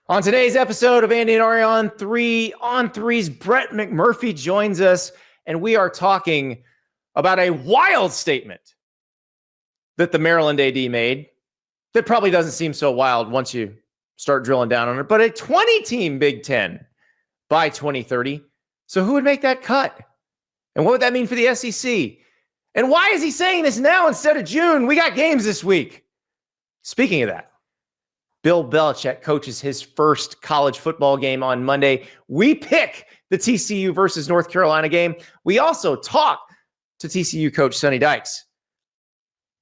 On today's episode of Andy and Ari on 3's Brett McMurphy joins us, and we are talking about a wild statement that the Maryland AD made that probably doesn't seem so wild once you start drilling down on it, but a 20-team Big Ten by 2030. So who would make that cut? And what would that mean for the SEC? And why is he saying this now instead of June? We got games this week. Speaking of that, Bill Belichick coaches his first college football game on Monday. We pick the TCU versus North Carolina game. We also talk to TCU coach Sonny Dykes.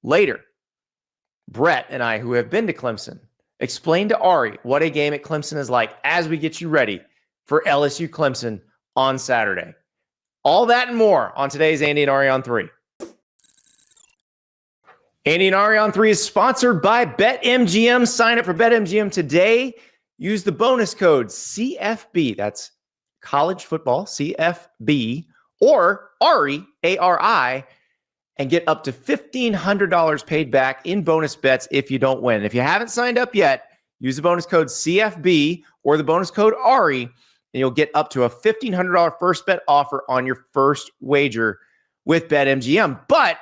Later, Brett and I, who have been to Clemson, explain to Ari what a game at Clemson is like as we get you ready for LSU Clemson on Saturday. All that and more on today's Andy and Ari on 3. Andy and Ari on 3 is sponsored by BetMGM. Sign up for BetMGM today. Use the bonus code CFB. That's college football, CFB, or Ari, A-R-I, and get up to $1,500 paid back in bonus bets if you don't win. If you haven't signed up yet, use the bonus code CFB or the bonus code Ari, and you'll get up to a $1,500 first bet offer on your first wager with BetMGM. But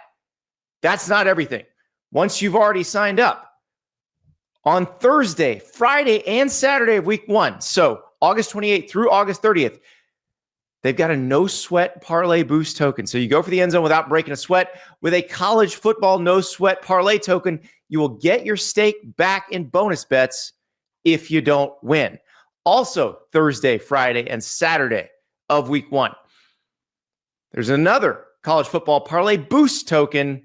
that's not everything. Once you've already signed up, on Thursday, Friday, and Saturday of week 1, so August 28th through August 30th, they've got a no-sweat parlay boost token. So you go for the end zone without breaking a sweat. With a college football no-sweat parlay token, you will get your stake back in bonus bets if you don't win. Also, Thursday, Friday, and Saturday of week 1, there's another college football parlay boost token.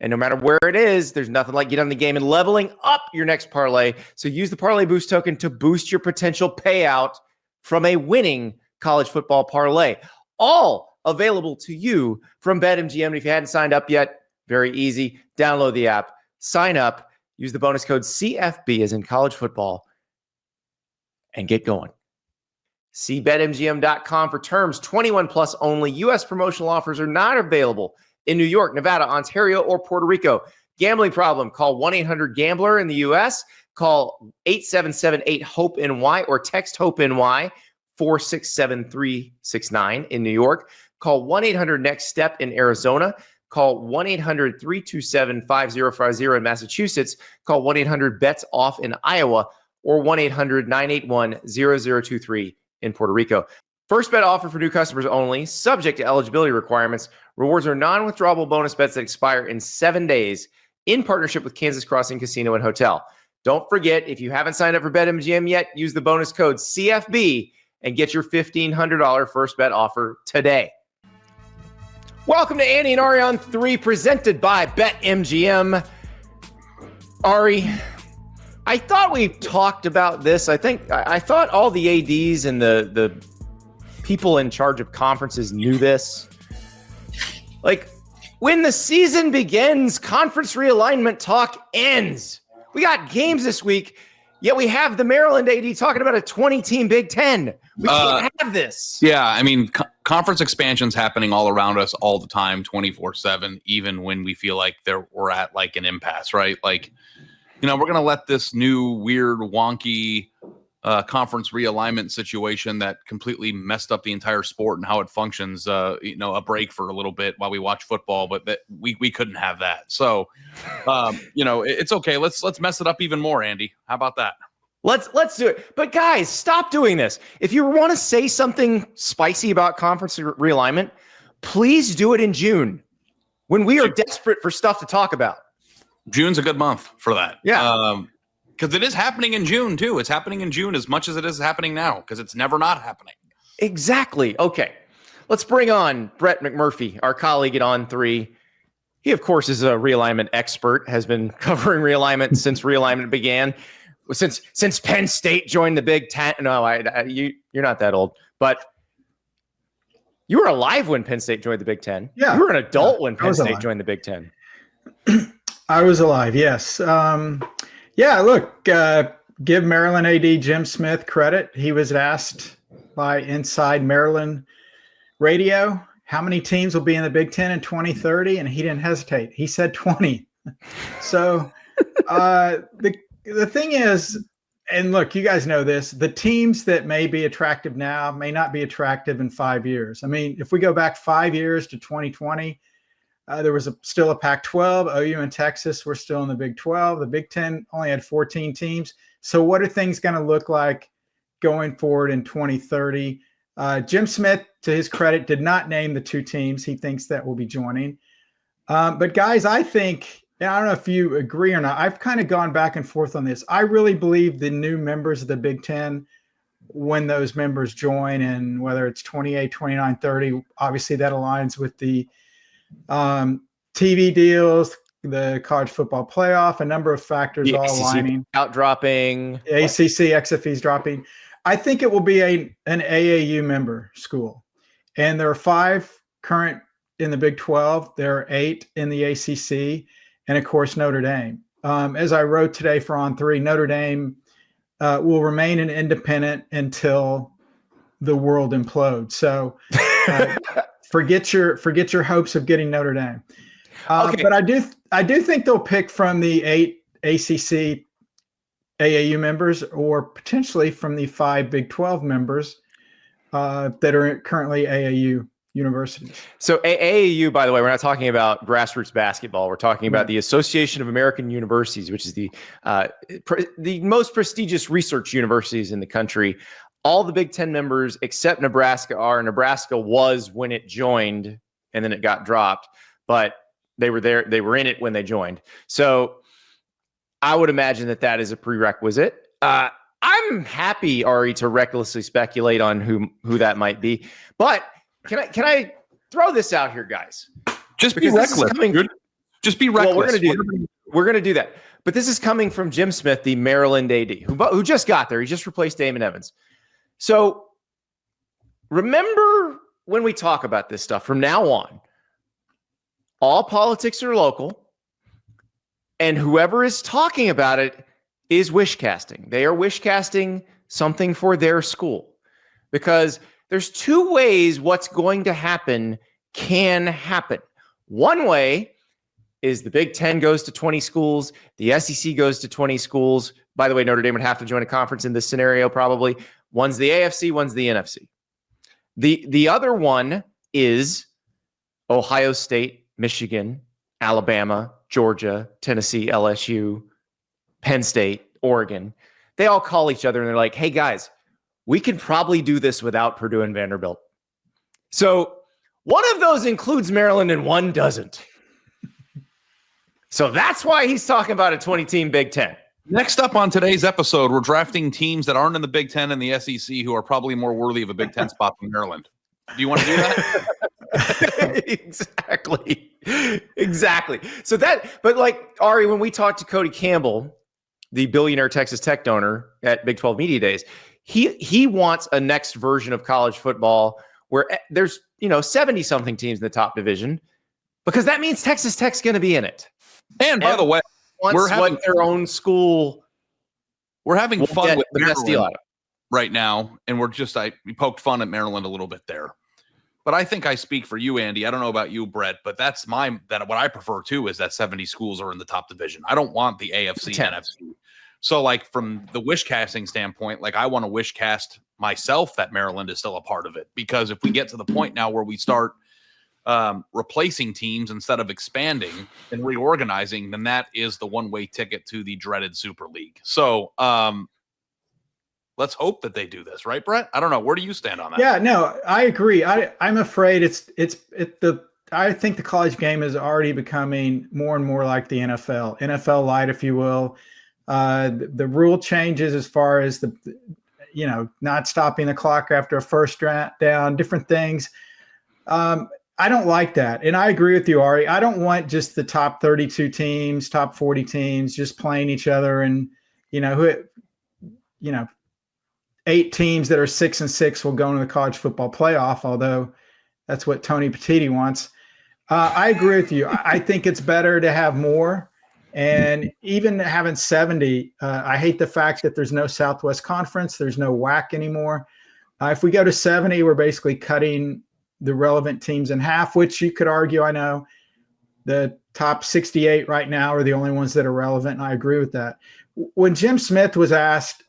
And no matter where it is, there's nothing like getting on the game and leveling up your next parlay. So use the parlay boost token to boost your potential payout from a winning college football parlay. All available to you from BetMGM. And if you hadn't signed up yet, very easy. Download the app, sign up, use the bonus code CFB as in college football, and get going. See BetMGM.com for terms. 21 plus only. U.S. promotional offers are not available in New York, Nevada, Ontario, or Puerto Rico. Gambling problem? Call 1-800-GAMBLER in the U.S. Call 877-8-HOPE-NY or text HOPE-NY 467-369 in New York. Call 1-800-NEXT-STEP in Arizona. Call 1-800-327-5050 in Massachusetts. Call 1-800-BETS-OFF in Iowa or 1-800-981-0023 in Puerto Rico. First bet offer for new customers only, subject to eligibility requirements. Rewards are non-withdrawable bonus bets that expire in 7 days in partnership with Kansas Crossing Casino and Hotel. Don't forget, if you haven't signed up for BetMGM yet, use the bonus code CFB and get your $1,500 first bet offer today. Welcome to Andy and Ari on 3, presented by BetMGM. Ari, I thought we talked about this. I thought all the ADs and the people in charge of conferences knew this. Like, when the season begins, conference realignment talk ends. We got games this week, yet we have the Maryland AD talking about a 20-team Big Ten. We can't have this. Yeah, I mean, conference expansion's happening all around us all the time, 24/7, even when we feel like we're at like an impasse, right? Like, we're going to let this new weird, wonky conference realignment situation that completely messed up the entire sport and how it functions, a break for a little bit while we watch football, but that we couldn't have that. So, it's okay. Let's mess it up even more, Andy. How about that? Let's do it. But guys, stop doing this. If you want to say something spicy about conference realignment, please do it in June when we are desperate for stuff to talk about. June's a good month for that. Yeah. Because it is happening in June, too. It's happening in June as much as it is happening now, because it's never not happening. Exactly. Okay. Let's bring on Brett McMurphy, our colleague at On 3. He, of course, is a realignment expert, has been covering realignment since realignment began, since Penn State joined the Big Ten. No, you're not that old, but you were alive when Penn State joined the Big Ten. Yeah. You were an adult when Penn State joined the Big Ten. I was alive, yes. Look, give Maryland AD Jim Smith credit. He was asked by Inside Maryland Radio how many teams will be in the Big Ten in 2030, and he didn't hesitate. He said 20. So the thing is, And look, you guys know this. The teams that may be attractive now may not be attractive in 5 years. I mean, if we go back 5 years to 2020, there was still a Pac-12. OU and Texas were still in the Big 12. The Big 10 only had 14 teams. So what are things going to look like going forward in 2030? Jim Smith, to his credit, did not name the 2 teams he thinks that will be joining. But guys, I think, and I don't know if you agree or not, I've kind of gone back and forth on this. I really believe the new members of the Big 10, when those members join, and whether it's 28, 29, 30, obviously that aligns with the TV deals, the college football playoff, a number of factors the all ACC aligning. Out dropping. ACC, XFEs dropping. I think it will be an AAU member school. And there are 5 current in the Big 12. There are 8 in the ACC. And, of course, Notre Dame. As I wrote today for On 3, Notre Dame will remain an independent until the world implodes. So forget your hopes of getting Notre Dame. Okay. But I do think they'll pick from the 8 ACC AAU members, or potentially from the 5 Big 12 members that are currently AAU universities. So AAU, by the way, we're not talking about grassroots basketball. We're talking about the Association of American Universities, which is the most prestigious research universities in the country. All the Big 10 members except Nebraska are. Nebraska was when it joined, and then it got dropped, but they were there. They were in it when they joined. So I would imagine that is a prerequisite. I'm happy, Ari, to recklessly speculate on who that might be, but can I throw this out here, guys? Just be reckless. Just be reckless. Well, we're gonna do that. But this is coming from Jim Smith, the Maryland AD, who just got there. He just replaced Damon Evans. So remember, when we talk about this stuff from now on, all politics are local, and whoever is talking about it is wish casting. They are wish casting something for their school, because there's 2 ways what's going to happen can happen. One way is the Big 10 goes to 20 schools. The SEC goes to 20 schools. By the way, Notre Dame would have to join a conference in this scenario, probably. One's the AFC, one's the NFC. The other one is Ohio State, Michigan, Alabama, Georgia, Tennessee, LSU, Penn State, Oregon. They all call each other and they're like, hey, guys, we can probably do this without Purdue and Vanderbilt. So one of those includes Maryland and one doesn't. So that's why he's talking about a 20-team Big 10. Next up on today's episode, we're drafting teams that aren't in the Big 10 and the SEC who are probably more worthy of a Big 10 spot than Maryland. Do you want to do that? Exactly. So but like, Ari, when we talked to Cody Campbell, the billionaire Texas Tech donor at Big 12 Media Days, he wants a next version of college football where there's 70-something teams in the top division, because that means Texas Tech's going to be in it. And by the way, we're having their own school. We're having fun with the best deal out of it right now, and we poked fun at Maryland a little bit there. But I think I speak for you, Andy. I don't know about you, Brett, but what I prefer too is that 70 schools are in the top division. I don't want the AFC and NFC. So, like, from the wish casting standpoint, like, I want to wish cast myself that Maryland is still a part of it, because if we get to the point now where we start replacing teams instead of expanding and reorganizing, then that is the one-way ticket to the dreaded Super League. So let's hope that they do this, right, Brett? I don't know. Where do you stand on that? Yeah, no, I agree. I'm afraid I think the college game is already becoming more and more like the NFL light, if you will. The rule changes as far as not stopping the clock after a first down, different things. I don't like that. And I agree with you, Ari. I don't want just the top 32 teams, top 40 teams just playing each other, and 8 teams that are 6-6 will go into the college football playoff, although that's what Tony Petitti wants. I agree with you. I think it's better to have more. And even having 70, I hate the fact that there's no Southwest Conference. There's no WAC anymore. If we go to 70, we're basically cutting the relevant teams in half, which you could argue, I know, the top 68 right now are the only ones that are relevant, and I agree with that. when Jim Smith was asked,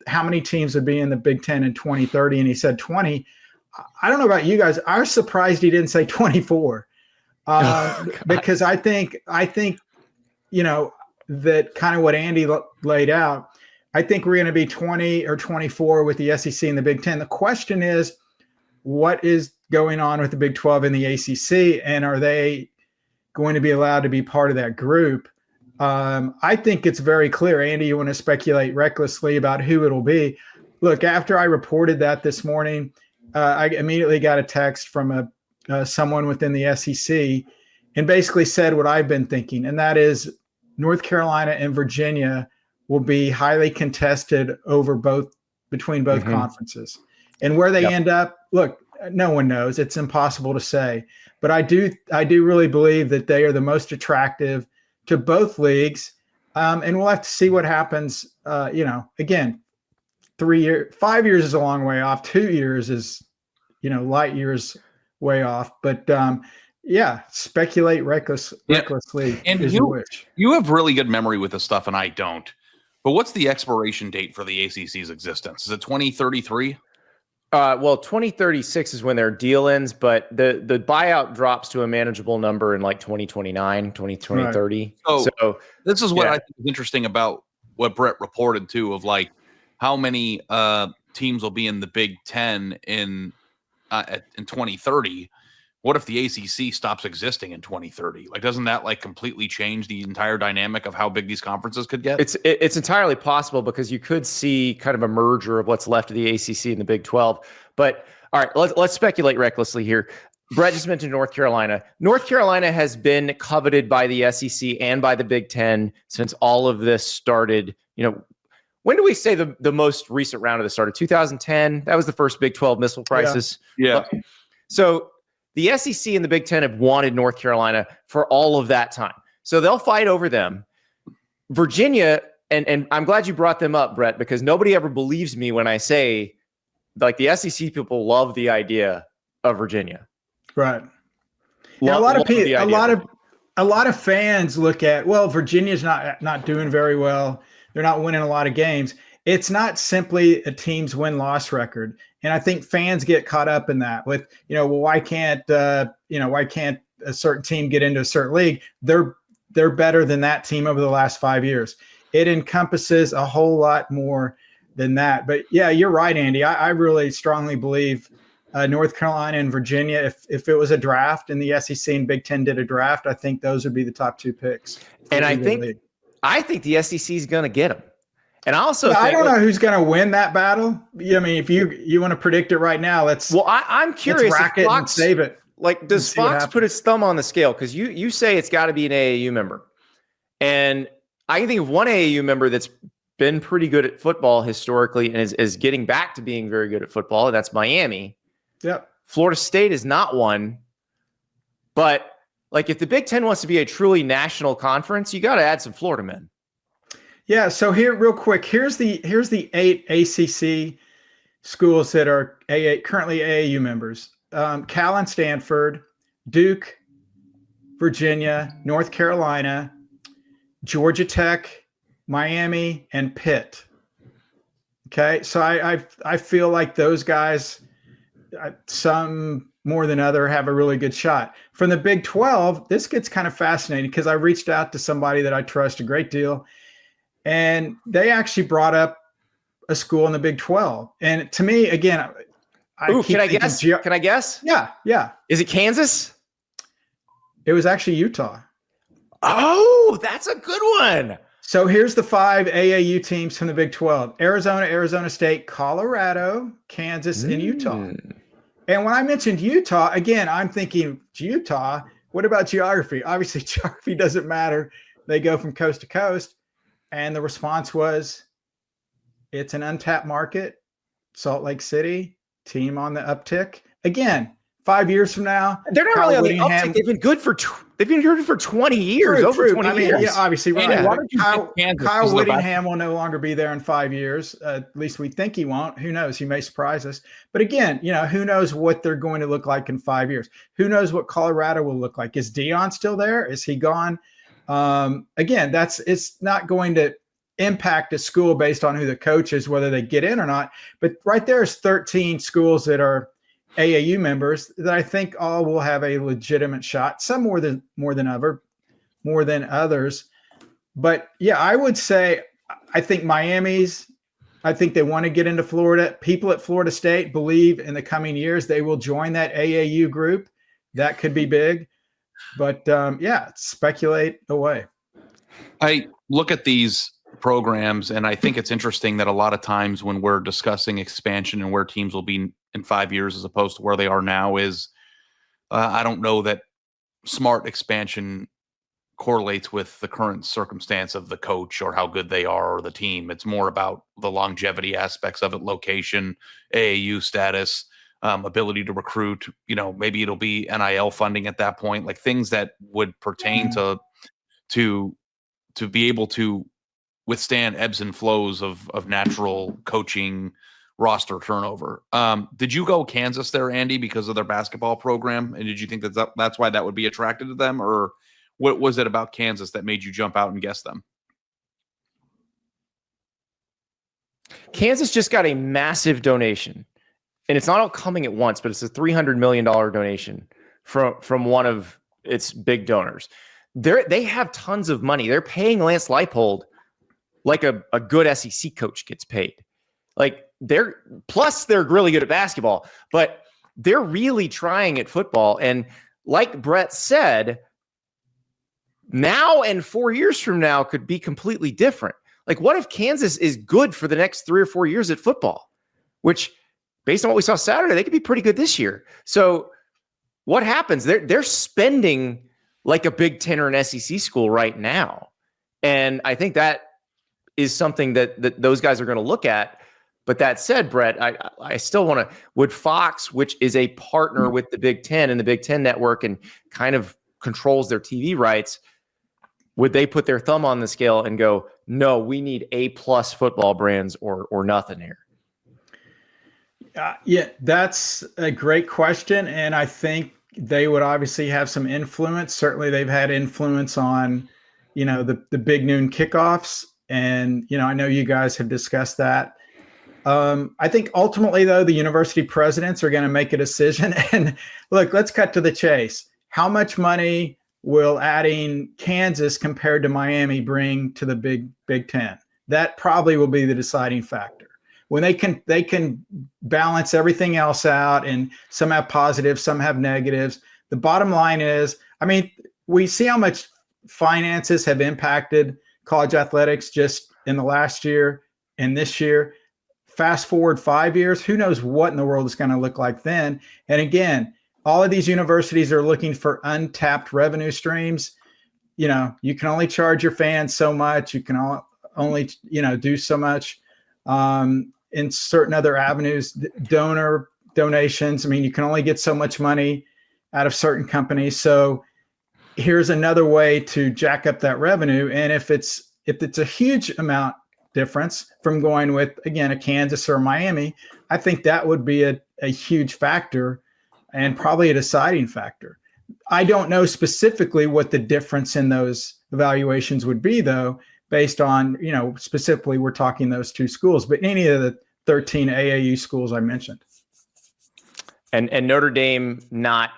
how many teams would be in the Big Ten in 2030, and he said 20, I don't know about you guys. I was surprised he didn't say 24, because I think that kind of what Andy laid out. I think we're going to be 20 or 24 with the SEC and the Big Ten. The question is, what is going on with the Big 12 and the ACC, and are they going to be allowed to be part of that group? I think it's very clear. Andy, you want to speculate recklessly about who it'll be? Look, after I reported that this morning, I immediately got a text from someone within the SEC and basically said what I've been thinking, and that is North Carolina and Virginia will be highly contested between both conferences. And where they end up, look, no one knows. It's impossible to say. But I do really believe that they are the most attractive to both leagues. And we'll have to see what happens. Again, 5 years is a long way off. 2 years is, light years way off. But speculate recklessly. And you have really good memory with this stuff, and I don't. But what's the expiration date for the ACC's existence? Is it 2033? 2036 is when their deal ends, but the buyout drops to a manageable number in like 2029, 2030. Right. So this is what I think is interesting about what Brett reported too, of like how many teams will be in the Big Ten in 2030. What if the ACC stops existing in 2030? Like, doesn't that like completely change the entire dynamic of how big these conferences could get? It's entirely possible, because you could see kind of a merger of what's left of the ACC and the Big 12. But all right, let's speculate recklessly here. Brett just mentioned North Carolina. North Carolina has been coveted by the SEC and by the Big Ten since all of this started. When do we say the most recent round of this started? 2010. That was the first Big 12 missile crisis. Yeah. So the SEC and the Big Ten have wanted North Carolina for all of that time. So they'll fight over them. Virginia, and I'm glad you brought them up, Brett, because nobody ever believes me when I say, like, the SEC people love the idea of Virginia. Right. A lot of fans look at, well, Virginia's not doing very well. They're not winning a lot of games. It's not simply a team's win-loss record. And I think fans get caught up in that with, why can't a certain team get into a certain league? They're better than that team over the last 5 years. It encompasses a whole lot more than that. But yeah, you're right, Andy. I really strongly believe North Carolina and Virginia, if it was a draft and the SEC and Big Ten did a draft, I think those would be the top two picks. And I think the SEC is going to get them. And I don't know who's going to win that battle. I mean, if you want to predict it right now, I'm curious. Rack it and save it. Like, does Fox put its thumb on the scale? Because you say it's got to be an AAU member, and I can think of one AAU member that's been pretty good at football historically and is getting back to being very good at football, and that's Miami. Yep. Florida State is not one, but like, if the Big Ten wants to be a truly national conference, you got to add some Florida men. Yeah, so here, real quick, here's the 8 ACC schools that are currently AAU members: Cal and Stanford, Duke, Virginia, North Carolina, Georgia Tech, Miami, and Pitt. Okay, so I feel like those guys, some more than other, have a really good shot. From the Big 12, this gets kind of fascinating because I reached out to somebody that I trust a great deal, and they actually brought up a school in the Big 12. And to me, again, can I guess? Can I guess? Yeah. Is it Kansas? It was actually Utah. Oh, that's a good one. So here's the 5 AAU teams from the Big 12: Arizona, Arizona State, Colorado, Kansas, and Utah. And when I mentioned Utah, again, I'm thinking, Utah, what about geography? Obviously, geography doesn't matter. They go from coast to coast. And the response was, it's an untapped market. Salt Lake City, team on the uptick. Again, 5 years from now, they're not really on the uptick. They've been good for 20 years. Over 20 years. Yeah, obviously, right. And Kyle Whittingham will no longer be there in 5 years. At least we think he won't. Who knows? He may surprise us. But again, who knows what they're going to look like in 5 years? Who knows what Colorado will look like? Is Deion still there? Is he gone? Again, it's not going to impact a school based on who the coach is, whether they get in or not. But right there is 13 schools that are AAU members that I think all will have a legitimate shot. Some more than others. But yeah, I would say I think I think they want to get into Florida. People at Florida State believe in the coming years they will join that AAU group. That could be big. But speculate away. I look at these programs, and I think it's interesting that a lot of times when we're discussing expansion and where teams will be in 5 years as opposed to where they are now is I don't know that smart expansion correlates with the current circumstance of the coach or how good they are or the team. It's more about the longevity aspects of it, location, AAU status, ability to recruit, maybe it'll be NIL funding at that point, like things that would pertain to be able to withstand ebbs and flows of natural coaching roster turnover. Did you go Kansas there, Andy, because of their basketball program? And did you think that's why that would be attracted to them? Or what was it about Kansas that made you jump out and guess them? Kansas just got a massive donation. And it's not all coming at once, but it's a $300 million donation from one of its big donors. They have tons of money. They're paying Lance Leipold like a good SEC coach gets paid. Like they're really good at basketball, but they're really trying at football. And like Brett said, now and 4 years from now could be completely different. Like what if Kansas is good for the next 3 or 4 years at football, which based on what we saw Saturday, they could be pretty good this year. So what happens? They're spending like a Big Ten or an SEC school right now. And I think that is something that those guys are going to look at. But that said, Brett, I still want to, would Fox, which is a partner with the Big Ten and the Big Ten network and kind of controls their TV rights, would they put their thumb on the scale and go, no, we need A+ football brands or nothing here? Yeah, that's a great question. And I think they would obviously have some influence. Certainly they've had influence on, the big noon kickoffs. And, I know you guys have discussed that. I think ultimately, though, the university presidents are going to make a decision. And look, let's cut to the chase. How much money will adding Kansas compared to Miami bring to the Big Ten? That probably will be the deciding factor. When they can balance everything else out, and some have positives, some have negatives. The bottom line is, we see how much finances have impacted college athletics just in the last year and this year. Fast forward 5 years, who knows what in the world it's going to look like then. And again, all of these universities are looking for untapped revenue streams. You can only charge your fans so much. You can only, do so much. In certain other avenues, donations. You can only get so much money out of certain companies. So here's another way to jack up that revenue. And if it's a huge amount difference from going with, again, a Kansas or a Miami, I think that would be a huge factor and probably a deciding factor. I don't know specifically what the difference in those evaluations would be, though, based on, specifically we're talking those two schools, but any of the 13 AAU schools I mentioned. And Notre Dame not.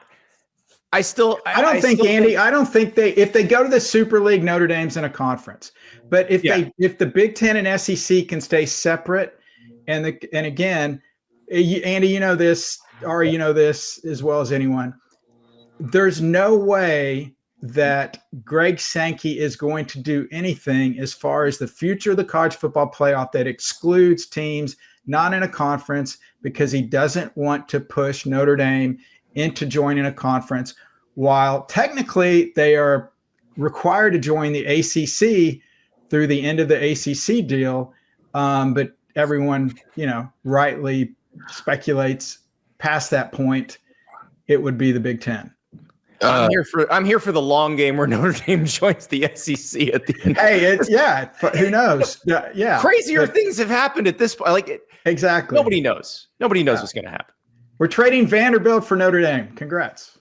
I don't think if they go to the Super League, Notre Dame's in a conference. But if the Big Ten and SEC can stay separate, and again, Andy, you know this, Ari, you know this as well as anyone. There's no way that Greg Sankey is going to do anything as far as the future of the college football playoff that excludes teams not in a conference, because he doesn't want to push Notre Dame into joining a conference, while technically they are required to join the ACC through the end of the ACC deal. But everyone, rightly speculates past that point, it would be the Big Ten. I'm here for the long game where Notre Dame joins the SEC at the end. Hey, who knows? Yeah, crazier things have happened at this point. Exactly. Nobody knows what's going to happen. We're trading Vanderbilt for Notre Dame. Congrats.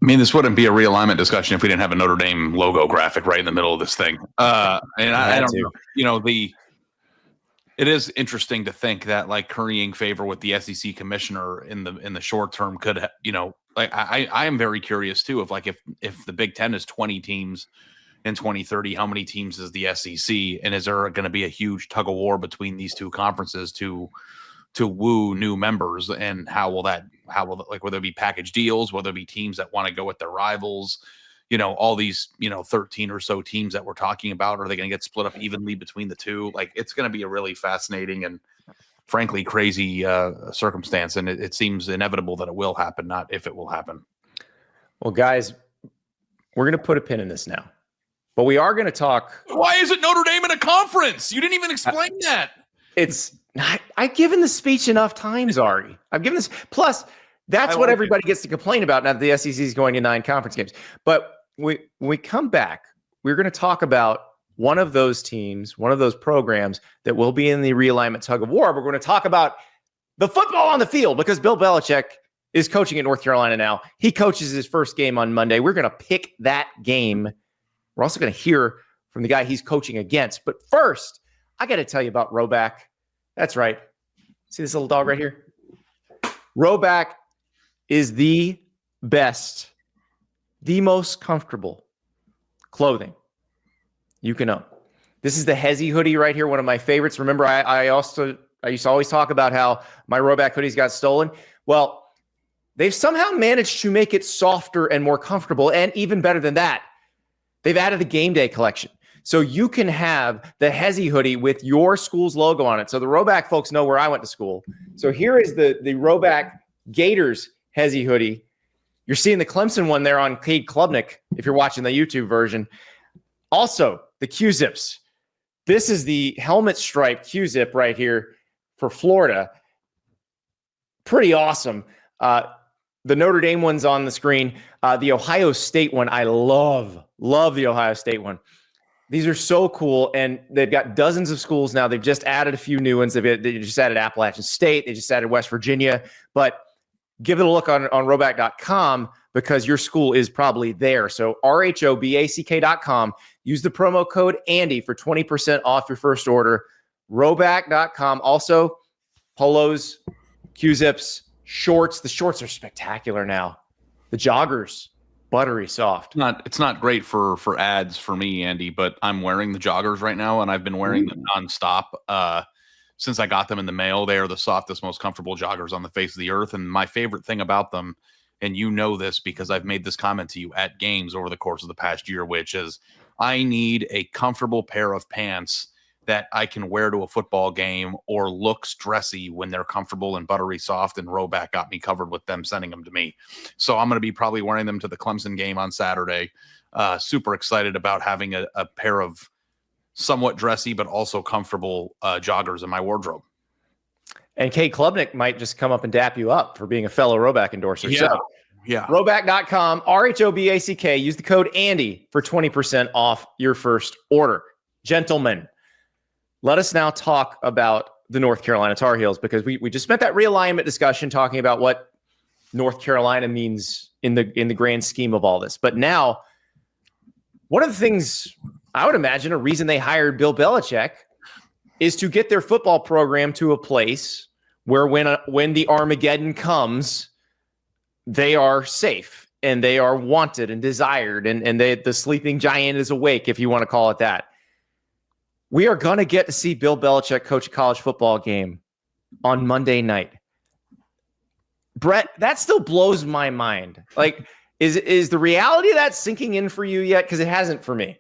I mean, this wouldn't be a realignment discussion if we didn't have a Notre Dame logo graphic right in the middle of this thing. And I don't know, it is interesting to think that like currying favor with the SEC commissioner in the short term could, I am very curious too of like if the Big Ten is 20 teams in 2030, how many teams is the SEC, and is there going to be a huge tug of war between these two conferences to woo new members, and how will whether it be package deals, whether it be teams that want to go with their rivals, all these 13 or so teams that we're talking about, are they going to get split up evenly between the two? Like, it's going to be a really fascinating and frankly crazy circumstance, and it seems inevitable that it will happen, not if it will happen. Well, guys, we're going to put a pin in this now, but we are going to talk. Why is it Notre Dame in a conference? You didn't even explain that. It's not. I've given the speech enough times, Ari. I've given this. Plus, that's what everybody gets to complain about now that the SEC is going to 9 conference games. But when we come back, we're going to talk about one of those teams, one of those programs that will be in the realignment tug of war. We're going to talk about the football on the field because Bill Belichick is coaching at North Carolina now. He coaches his first game on Monday. We're going to pick that game. We're also going to hear from the guy he's coaching against. But first, I got to tell you about Rhoback. That's right. See this little dog right here? Rhoback is the best, the most comfortable clothing you can own. This is the Hezzy hoodie right here, one of my favorites. Remember, I used to always talk about how my Rhoback hoodies got stolen. Well, they've somehow managed to make it softer and more comfortable, and even better than that, they've added the game day collection. So you can have the Hezzy hoodie with your school's logo on it. So the Rhoback folks know where I went to school. So here is the Rhoback Gators Hezzy hoodie. You're seeing the Clemson one there on Cade Klubnik if you're watching the YouTube version. Also, the Q-Zips. This is the helmet stripe Q-Zip right here for Florida. Pretty awesome. The Notre Dame one's on the screen. The Ohio State one, I love the Ohio State one. These are so cool, and they've got dozens of schools now. They've just added a few new ones. They just added Appalachian State. They just added West Virginia. But give it a look on Rhoback.com because your school is probably there. So RHOBACK.com. Use the promo code Andy for 20% off your first order. Rhoback.com. Also, polos, Q-Zips, shorts. The shorts are spectacular now. The joggers. Buttery soft. It's not great for ads for me, Andy, but I'm wearing the joggers right now, and I've been wearing them nonstop since I got them in the mail. They are the softest, most comfortable joggers on the face of the earth. And my favorite thing about them, and you know this because I've made this comment to you at games over the course of the past year, which is I need a comfortable pair of pants that I can wear to a football game or looks dressy when they're comfortable and buttery soft, and Rhoback got me covered with them, sending them to me. So I'm going to be probably wearing them to the Clemson game on Saturday. Super excited about having a pair of somewhat dressy but also comfortable joggers in my wardrobe. And Cade Klubnik might just come up and dap you up for being a fellow Rhoback endorser. Yeah. So, yeah. Rhoback.com, RHOBACK. Use the code Andy for 20% off your first order. Gentlemen, let us now talk about the North Carolina Tar Heels because we just spent that realignment discussion talking about what North Carolina means in the grand scheme of all this. But now, one of the things I would imagine a reason they hired Bill Belichick is to get their football program to a place where when the Armageddon comes, they are safe and they are wanted and desired, and the sleeping giant is awake, if you want to call it that. We are going to get to see Bill Belichick coach a college football game on Monday night. Brett, that still blows my mind. Like, is the reality of that sinking in for you yet? Because it hasn't for me.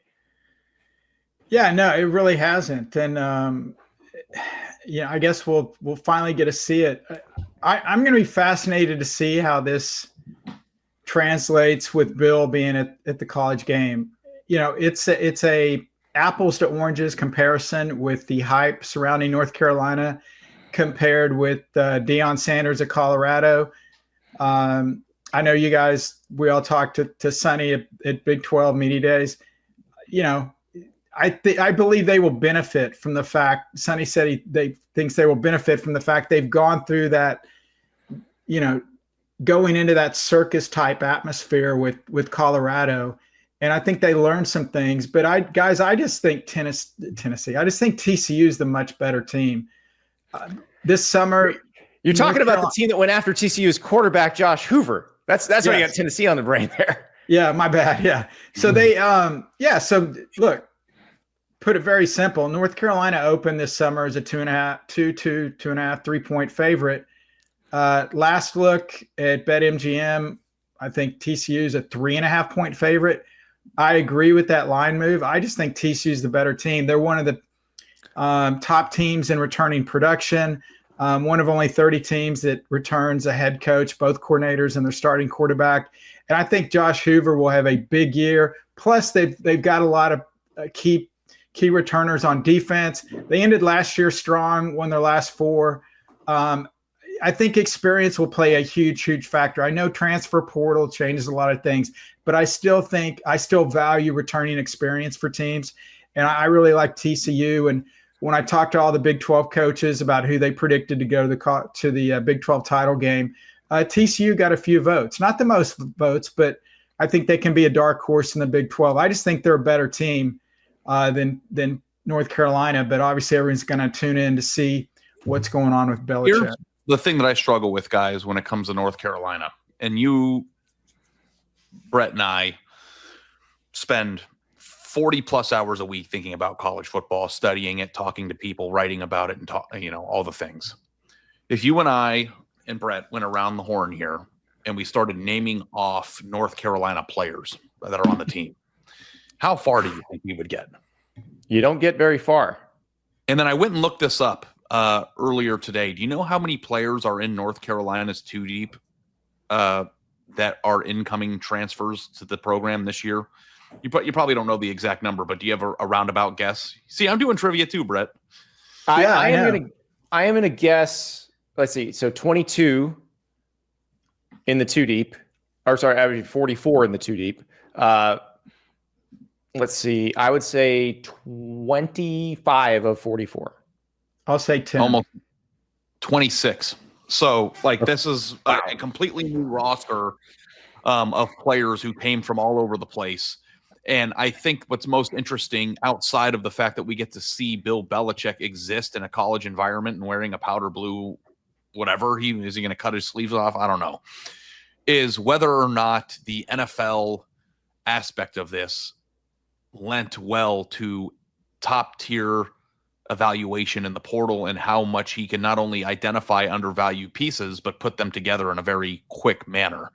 Yeah, no, it really hasn't. And, I guess we'll finally get to see it. I'm going to be fascinated to see how this translates with Bill being at the college game. It's a apples to oranges comparison with the hype surrounding North Carolina compared with Deion Sanders at Colorado. I know you guys, we all talked to Sonny at Big 12 Media Days. I believe they will benefit from the fact, Sonny said he thinks they will benefit from the fact they've gone through that, going into that circus type atmosphere with Colorado. And I think they learned some things, but I just think Tennessee, I just think TCU is the much better team. This summer, you're talking about the team that went after TCU's quarterback, Josh Hoover. That's why you got Tennessee on the brain there. Yeah, my bad. Yeah. So they, so look, put it very simple. North Carolina opened this summer as a 2.5, 3-point favorite. Last look at BetMGM, I think TCU is a 3.5-point favorite. I agree with that line move. I just think TCU is the better team. They're one of the top teams in returning production. One of only 30 teams that returns a head coach, both coordinators, and their starting quarterback. And I think Josh Hoover will have a big year. Plus, they've got a lot of key returners on defense. They ended last year strong, won their last 4. I think experience will play a huge factor. I know transfer portal changes a lot of things, but I still value returning experience for teams. And I really like TCU. And when I talked to all the Big 12 coaches about who they predicted to go to the Big 12 title game, TCU got a few votes. Not the most votes, but I think they can be a dark horse in the Big 12. I just think they're a better team than North Carolina. But obviously, everyone's going to tune in to see what's going on with Belichick. Here's the thing that I struggle with, guys, when it comes to North Carolina. And you, Brett, and I spend 40-plus hours a week thinking about college football, studying it, talking to people, writing about it, and all the things. If you and I and Brett went around the horn here and we started naming off North Carolina players that are on the team, how far do you think we would get? You don't get very far. And then I went and looked this up earlier today. Do you know how many players are in North Carolina's 2 deep that are incoming transfers to the program this year? You probably don't know the exact number, but do you have a roundabout guess? See, I'm doing trivia too, Brett. I am gonna guess. Let's see. So 22 in the 2 deep, or sorry, I mean 44 in the 2 deep. Let's see. I would say 25 of 44. I'll say 10. Almost 26. So, this is a completely new roster of players who came from all over the place. And I think what's most interesting, outside of the fact that we get to see Bill Belichick exist in a college environment and wearing a powder blue whatever, is he going to cut his sleeves off? I don't know. Is whether or not the NFL aspect of this lent well to top tier evaluation in the portal and how much he can not only identify undervalued pieces, but put them together in a very quick manner.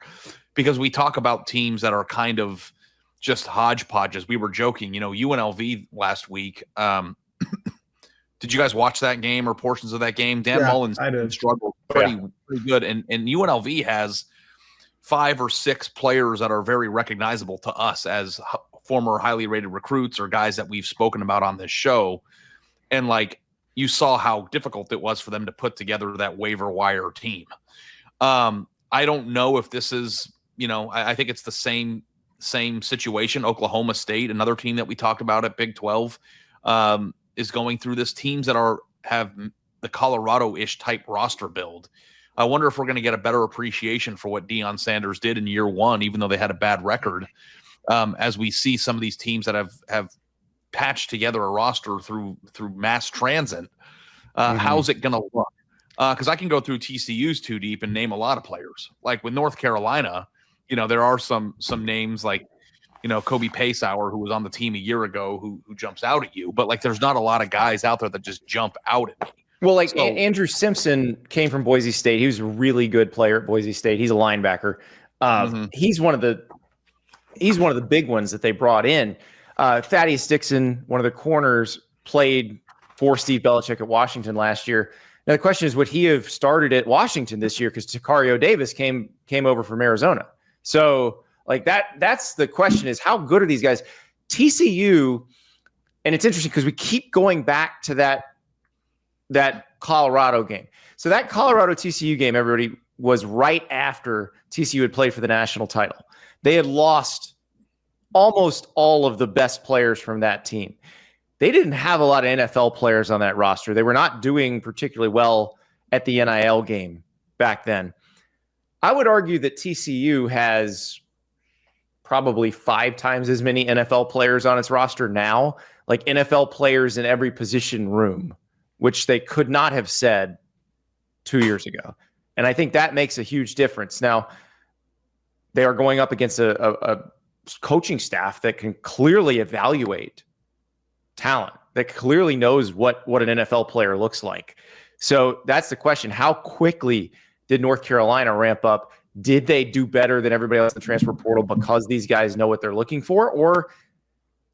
Because we talk about teams that are kind of just hodgepodges. We were joking, UNLV last week. Did you guys watch that game or portions of that game? Dan Mullen struggled pretty good. And UNLV has 5 or 6 players that are very recognizable to us as former highly rated recruits or guys that we've spoken about on this show. And you saw how difficult it was for them to put together that waiver wire team. I don't know if this is, I think it's the same situation. Oklahoma State, another team that we talked about at Big 12, is going through this. Teams that have the Colorado-ish type roster build. I wonder if we're going to get a better appreciation for what Deion Sanders did in year 1, even though they had a bad record, as we see some of these teams that have patched together a roster through mass transit. How's it going to look? Because I can go through TCU's 2 deep and name a lot of players. Like with North Carolina, there are some names like, Kobe Paysauer, who was on the team a year ago, who jumps out at you. But there's not a lot of guys out there that just jump out at me. Well, Andrew Simpson came from Boise State. He was a really good player at Boise State. He's a linebacker. He's one of the big ones that they brought in. Thaddeus Dixon, one of the corners, played for Steve Belichick at Washington last year. Now the question is, would he have started at Washington this year? Because Takario Davis came over from Arizona. So that's the question, is how good are these guys? TCU, and it's interesting because we keep going back to that Colorado game. So that Colorado TCU game, everybody, was right after TCU had played for the national title. They had lost almost all of the best players from that team. They didn't have a lot of NFL players on that roster. They were not doing particularly well at the NIL game back then. I would argue that TCU has probably 5 times as many NFL players on its roster now, like NFL players in every position room, which they could not have said 2 years ago. And I think that makes a huge difference. Now, they are going up against a coaching staff that can clearly evaluate talent, that clearly knows what an NFL player looks like. So that's the question. How quickly did North Carolina ramp up? Did they do better than everybody else in the transfer portal because these guys know what they're looking for? Or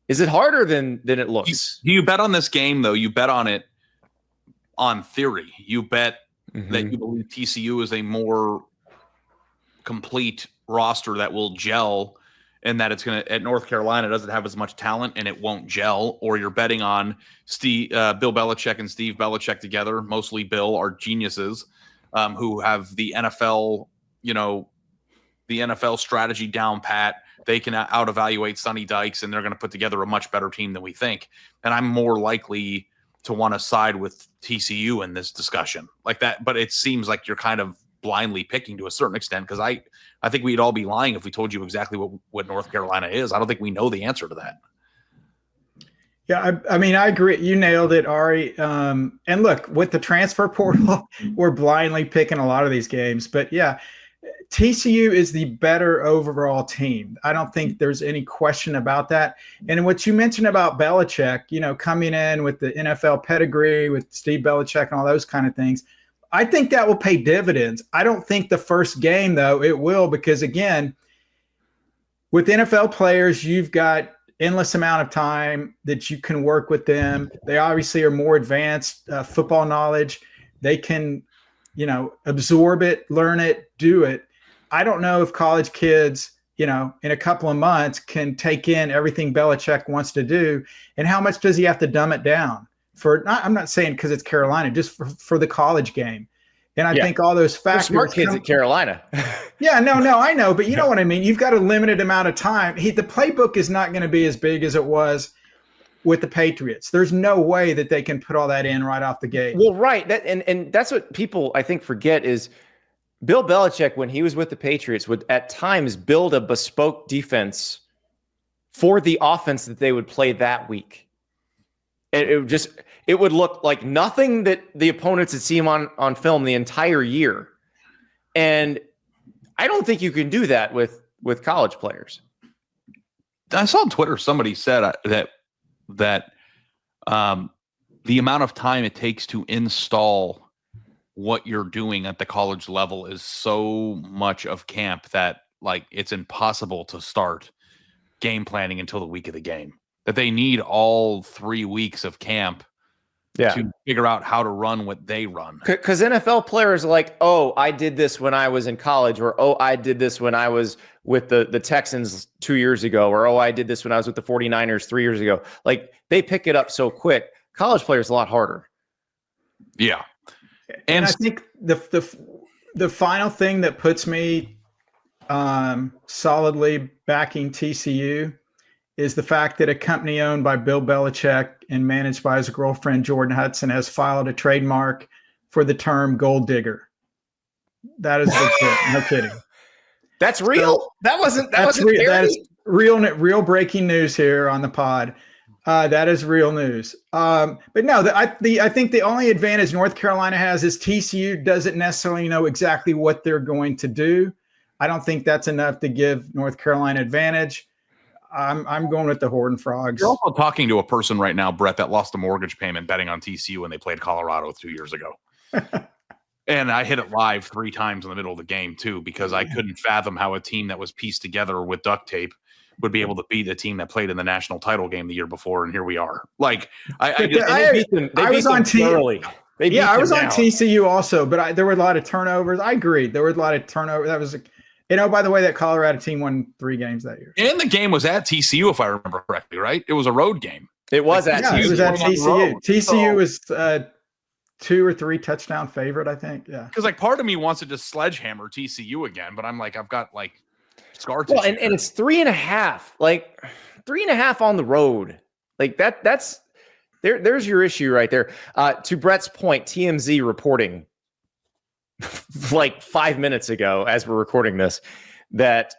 is it harder than it looks? Do you bet on this game, though? You bet on it on theory. You bet that you believe TCU is a more complete roster that will gel, and that it's going to, at North Carolina, doesn't have as much talent and it won't gel. Or you're betting on Bill Belichick and Steve Belichick together, mostly Bill, are geniuses who have the NFL strategy down pat. They can out-evaluate Sonny Dykes, and they're going to put together a much better team than we think. And I'm more likely to want to side with TCU in this discussion like that. But it seems like you're kind of blindly picking to a certain extent, because I think we'd all be lying if we told you exactly what North Carolina is. I don't think we know the answer to that. Yeah, I mean, I agree. You nailed it, Ari. And look, with the transfer portal, we're blindly picking a lot of these games. But yeah, TCU is the better overall team. I don't think there's any question about that. And what you mentioned about Belichick, coming in with the NFL pedigree, with Steve Belichick and all those kind of things, I think that will pay dividends. I don't think the first game, though, it will, because, again, with NFL players, you've got endless amount of time that you can work with them. They obviously are more advanced football knowledge. They can, absorb it, learn it, do it. I don't know if college kids, in a couple of months can take in everything Belichick wants to do, and how much does he have to dumb it down I'm not saying because it's Carolina, just for the college game. And I think all those factors. Smart kids at Carolina. Yeah, no, I know, but you know what I mean. You've got a limited amount of time. The playbook is not going to be as big as it was with the Patriots. There's no way that they can put all that in right off the gate. Well, right. And that's what people, I think, forget is Bill Belichick, when he was with the Patriots, would at times build a bespoke defense for the offense that they would play that week. It would look like nothing that the opponents had seen on film the entire year. And I don't think you can do that with college players. I saw on Twitter somebody said that the amount of time it takes to install what you're doing at the college level is so much of camp that it's impossible to start game planning until the week of the game. That they need all 3 weeks of camp to figure out how to run what they run. Because NFL players are like, oh, I did this when I was in college, or oh, I did this when I was with the Texans 2 years ago, or oh, I did this when I was with the 49ers 3 years ago. They pick it up so quick. College players a lot harder. Yeah. And I think the final thing that puts me solidly backing TCU is the fact that a company owned by Bill Belichick and managed by his girlfriend, Jordan Hudson, has filed a trademark for the term gold digger. That is legit. No kidding. That's real. So, that's real. That is real breaking news here on the pod. That is real news. But no, I think the only advantage North Carolina has is TCU doesn't necessarily know exactly what they're going to do. I don't think that's enough to give North Carolina advantage. I'm going with the Horned Frogs. You're also talking to a person right now, Brett, that lost a mortgage payment betting on TCU when they played Colorado 2 years ago. And I hit it live 3 times in the middle of the game, too, because I couldn't fathom how a team that was pieced together with duct tape would be able to beat the team that played in the national title game the year before, and here we are. I was on TCU also, but there were a lot of turnovers. I agree. There were a lot of turnovers. That was by the way, that Colorado team won 3 games that year. And the game was at TCU, if I remember correctly, right? It was a road game. It was at TCU. It was at TCU. TCU was 2 or 3 touchdown favorite, I think. Yeah. Because part of me wants to just sledgehammer TCU again, but I'm I've got scar tissue. Well, and it's 3.5, 3.5 on the road. That's there's your issue right there. To Brett's point, TMZ reporting like 5 minutes ago, as we're recording this, that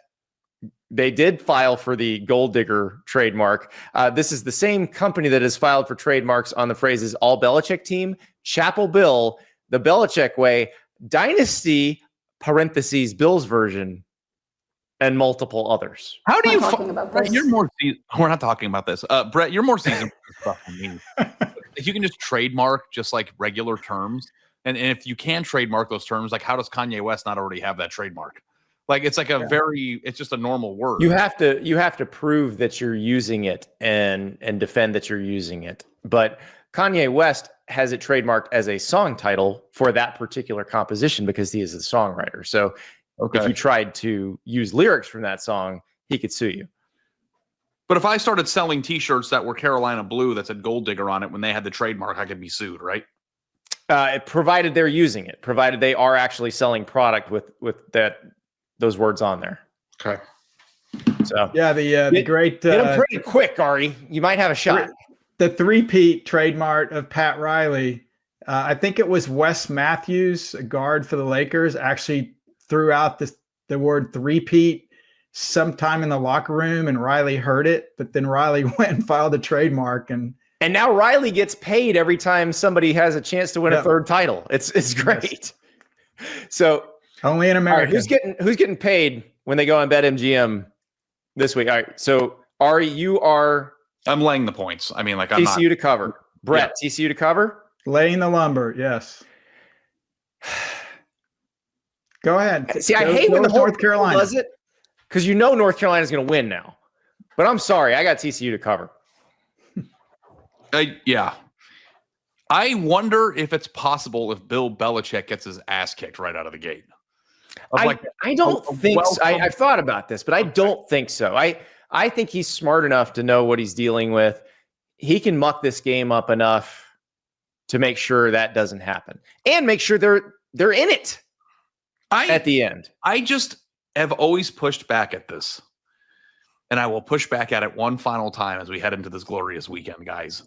they did file for the gold digger trademark. This is the same company that has filed for trademarks on the phrases all Belichick team, Chapel Bill, the Belichick way, Dynasty, parentheses, Bill's version, and multiple others. How do you talking about Brett, this? you're more we're not talking about this. Brett, you're more seasoned stuff than me. If you can just trademark just like regular terms, and if you can trademark those terms, like how does Kanye West not already have that trademark? Like it's like it's just a normal word. You have to prove that you're using it and defend that you're using it. But Kanye West has it trademarked as a song title for that particular composition because he is the songwriter. So if you tried to use lyrics from that song, he could sue you. But if I started selling T-shirts that were Carolina blue that said Gold Digger on it when they had the trademark, I could be sued, right? Provided they're using it, provided they are actually selling product with those words on there. Okay. So Yeah, the great get them pretty quick, Ari. You might have a shot. The three-peat trademark of Pat Riley. I think it was Wes Matthews, a guard for the Lakers, actually threw out the word three-peat sometime in the locker room, and Riley heard it. But then Riley went and filed a trademark, and now Riley gets paid every time somebody has a chance to win a third title. It's great. So only in America. Right, who's getting paid when they go on BetMGM this week? All right. So Ari, I'm laying the points. I mean, like I'm TCU to cover. Brett, TCU to cover. Laying the lumber. Yes. Go ahead. See, I hate when the whole North Carolina does it because North Carolina is going to win now. But I'm sorry, I got TCU to cover. Yeah. I wonder if it's possible if Bill Belichick gets his ass kicked right out of the gate. I don't think so. I've thought about this, but I don't think so. I think he's smart enough to know what he's dealing with. He can muck this game up enough to make sure that doesn't happen and make sure they're in it at the end. I just have always pushed back at this, and I will push back at it one final time as we head into this glorious weekend, guys,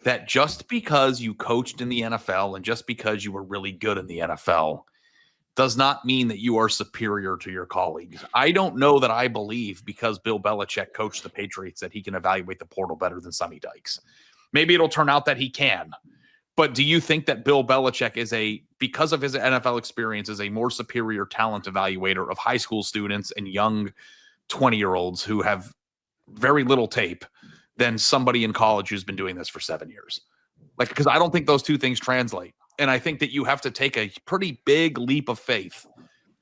that just because you coached in the NFL and just because you were really good in the NFL does not mean that you are superior to your colleagues. I don't know that I believe because Bill Belichick coached the Patriots that he can evaluate the portal better than Sonny Dykes. Maybe it'll turn out that he can. But do you think that Bill Belichick because of his NFL experience, is a more superior talent evaluator of high school students and young 20-year-olds who have very little tape than somebody in college who's been doing this for 7 years? Like, because I don't think those two things translate. And I think that you have to take a pretty big leap of faith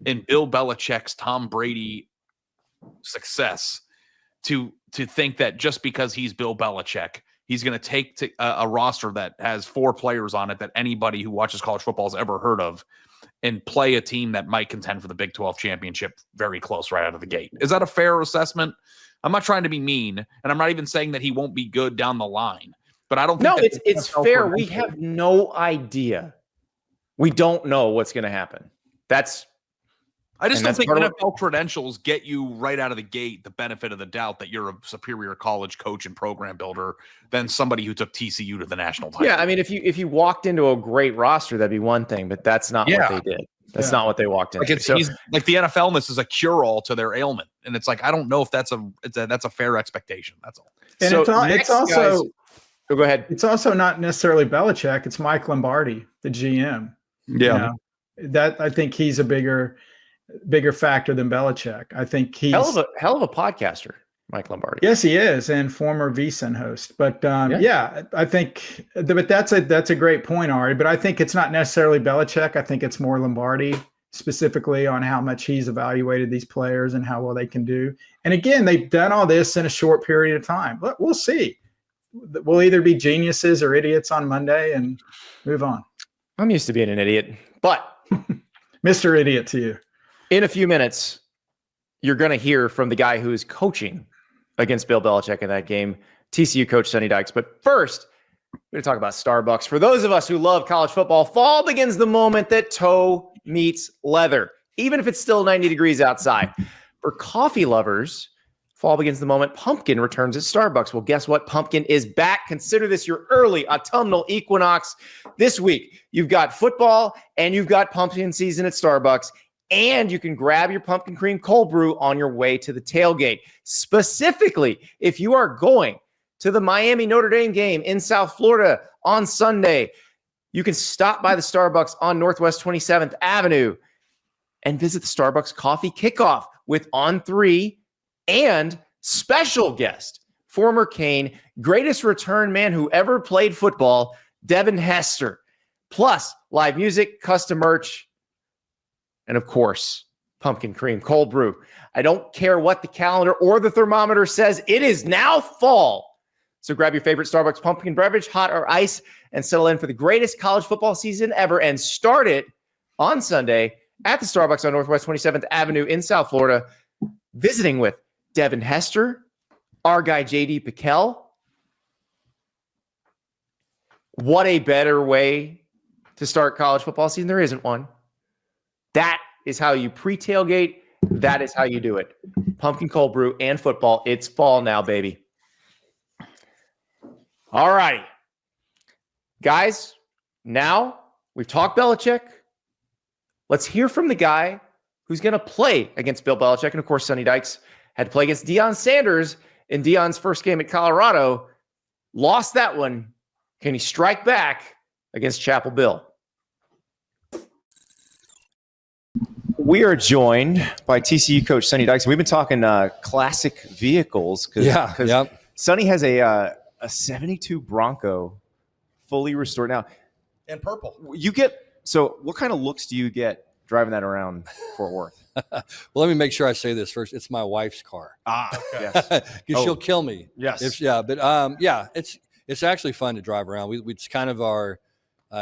in Bill Belichick's Tom Brady success to think that just because he's Bill Belichick, he's going to take a roster that has 4 players on it that anybody who watches college football has ever heard of and play a team that might contend for the Big 12 championship very close right out of the gate. Is that a fair assessment? I'm not trying to be mean, and I'm not even saying that he won't be good down the line. But I don't think it's fair. We have no idea. We don't know what's going to happen. I just don't think NFL credentials get you right out of the gate the benefit of the doubt that you're a superior college coach and program builder than somebody who took TCU to the national title. Yeah, I mean, if you walked into a great roster, that'd be one thing, but that's not what they did. That's not what they walked into. He's like the NFL-ness is a cure-all to their ailment, and it's like I don't know if that's a fair expectation. That's all. And it's also. Go ahead. It's also not necessarily Belichick. It's Mike Lombardi, the GM. Yeah, that I think he's a bigger factor than Belichick. I think he's hell of a podcaster, Mike Lombardi. Yes, he is, and former VSiN host. But I think. But that's a great point, Ari. But I think it's not necessarily Belichick. I think it's more Lombardi, specifically on how much he's evaluated these players and how well they can do. And again, they've done all this in a short period of time. We'll see. We'll either be geniuses or idiots on Monday and move on. I'm used to being an idiot, but Mr. Idiot to you. In a few minutes, you're going to hear from the guy who is coaching against Bill Belichick in that game, TCU coach Sonny Dykes. But first, we're going to talk about Starbucks. For those of us who love college football, fall begins the moment that toe meets leather, even if it's still 90 degrees outside. For coffee lovers, Fall begins the moment pumpkin returns at Starbucks. Well, guess what? Pumpkin is back. Consider this your early autumnal equinox. This week, you've got football and you've got pumpkin season at Starbucks, and you can grab your pumpkin cream cold brew on your way to the tailgate. Specifically, if you are going to the Miami Notre Dame game in South Florida on Sunday, you can stop by the Starbucks on Northwest 27th Avenue and visit the Starbucks Coffee Kickoff with On3 and special guest, former Cane, greatest return man who ever played football, Devin Hester. Plus, live music, custom merch, and of course, pumpkin cream cold brew. I don't care what the calendar or the thermometer says, it is now fall. So grab your favorite Starbucks pumpkin beverage, hot or ice, and settle in for the greatest college football season ever, and start it on Sunday at the Starbucks on Northwest 27th Avenue in South Florida, visiting with Devin Hester, our guy JD Piquel. What a better way to start college football season. There isn't one. That is how you pre-tailgate. That is how you do it. Pumpkin cold brew and football. It's fall now, baby. All right. Guys, now we've talked Belichick. Let's hear from the guy who's going to play against Bill Belichick. And of course, Sonny Dykes had to play against Deion Sanders in Deion's first game at Colorado. Lost that one. Can he strike back against Chapel Bill? We are joined by TCU coach Sonny Dykes. We've been talking classic vehicles because Sonny has a 72 Bronco fully restored now. And purple. So what kind of looks do you get driving that around Fort Worth? Well, let me make sure I say this first. It's my wife's car. Okay. Yes. Because she'll kill me. Yes. It's actually fun to drive around. It's kind of our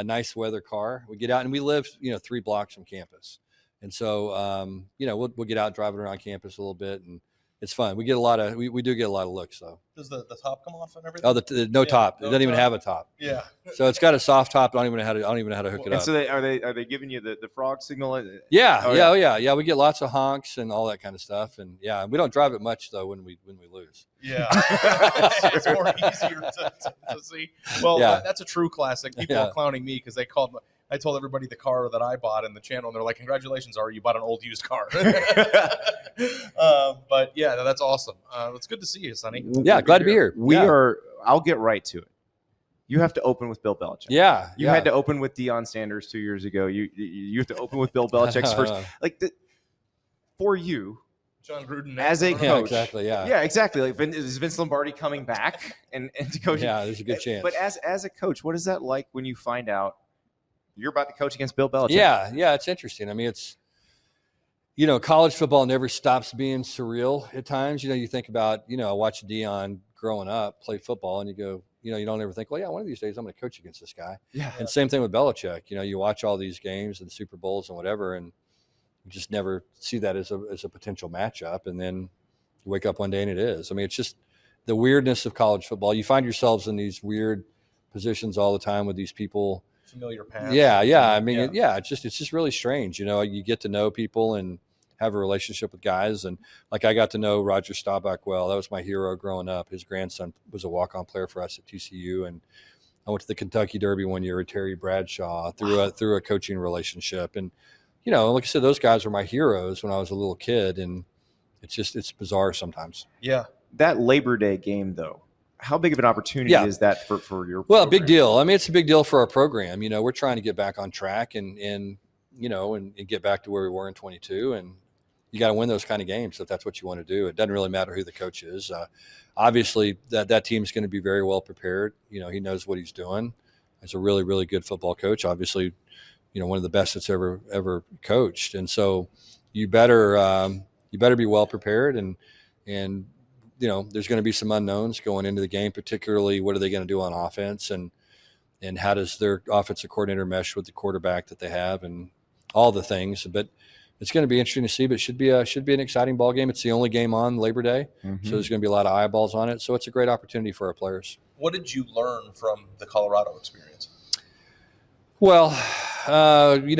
nice weather car. We get out and we live, 3 blocks from campus. And so, we'll get out driving around campus a little bit, and it's fun. We do get a lot of looks though. Does the top come off and everything? Oh, no top. It doesn't even have a top. Yeah. So it's got a soft top. I don't even know how to hook it up. So are they giving you the frog signal? Yeah. We get lots of honks and all that kind of stuff, and we don't drive it much though when we lose. Yeah. It's more easier to see. Well, that's a true classic. People are clowning me because I told everybody the car that I bought in the channel, and they're like, "Congratulations, Ari, you bought an old used car." But that's awesome. It's good to see you, Sonny. Yeah, glad to be here. I'll get right to it. You have to open with Bill Belichick. Yeah, you had to open with Deion Sanders 2 years ago. You have to open with Bill Belichick's first. For you, John Gruden as a coach. Yeah, exactly. Yeah, exactly. Is Vince Lombardi coming back and to coach? Yeah, there's a good chance. But as a coach, what is that like when you find out you're about to coach against Bill Belichick? Yeah, it's interesting. I mean, it's college football never stops being surreal at times. You think about, I watched Deion growing up play football, and you go, you don't ever think, well, yeah, one of these days I'm going to coach against this guy. Yeah. And same thing with Belichick. You watch all these games and the Super Bowls and whatever, and you just never see that as a potential matchup. And then you wake up one day and it is. I mean, it's just the weirdness of college football. You find yourselves in these weird positions all the time with these people. Familiar paths. Yeah. I mean, it's just really strange. You get to know people and have a relationship with guys. And like, I got to know Roger Staubach well. That was my hero growing up. His grandson was a walk-on player for us at TCU. And I went to the Kentucky Derby one year with Terry Bradshaw through a coaching relationship. And, like I said, those guys were my heroes when I was a little kid. And it's bizarre sometimes. Yeah. That Labor Day game, though, how big of an opportunity is that for your Well, program? a big deal. I mean, it's a big deal for our program. We're trying to get back on track and get back to where we were in 22. And you got to win those kind of games if that's what you want to do. It doesn't really matter who the coach is. Obviously, that team's going to be very well prepared. He knows what he's doing. He's a really, really good football coach. Obviously, one of the best that's ever coached. And so you better be well prepared. And there's going to be some unknowns going into the game, particularly what are they going to do on offense and how does their offensive coordinator mesh with the quarterback that they have and all the things. But it's going to be interesting to see, but it should be an exciting ball game. It's the only game on Labor Day. Mm-hmm. So there's going to be a lot of eyeballs on it. So it's a great opportunity for our players. What did you learn from the Colorado experience? Well, we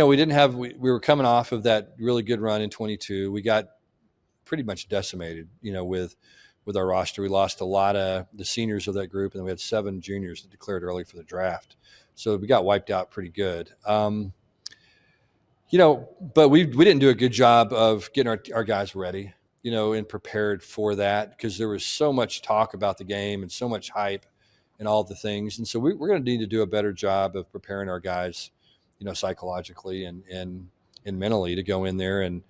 were coming off of that really good run in 22. We got pretty much decimated, with with our roster. We lost a lot of the seniors of that group, and then we had 7 juniors that declared early for the draft. So we got wiped out pretty good. But we didn't do a good job of getting our guys ready, and prepared for that, because there was so much talk about the game and so much hype and all the things. And so we're going to need to do a better job of preparing our guys, psychologically and mentally to go in there and,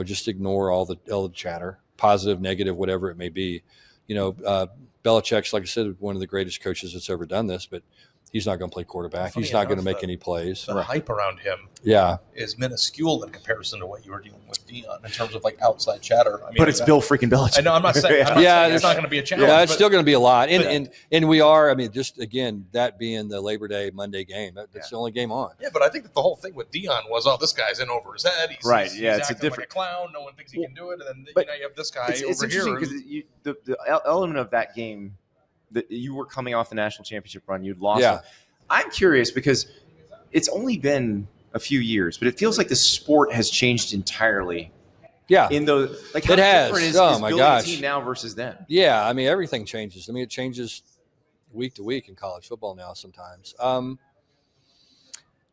just ignore all the chatter, positive, negative, whatever it may be. Belichick's, like I said, one of the greatest coaches that's ever done this, but he's not going to play quarterback. He's not going to make any plays. The hype around him is minuscule in comparison to what you were dealing with Deion in terms of like outside chatter. I mean, but it's Bill freaking Belichick. I know. I'm not saying it's not going to be a challenge. Yeah, it's still going to be a lot. And we are, just again, that being the Labor Day Monday game, that's the only game on. Yeah, but I think that the whole thing with Deion was, this guy's in over his head. He's it's a different like a clown. No one thinks he can do it. And then you have this guy it's over here. It's interesting because the element of that game, that you were coming off the national championship run, you'd lost. Yeah. I'm curious because it's only been a few years, but it feels like the sport has changed entirely. Yeah. In those, like, how it has. different is my building gosh. a team now versus then? Yeah, everything changes. It changes week to week in college football now sometimes.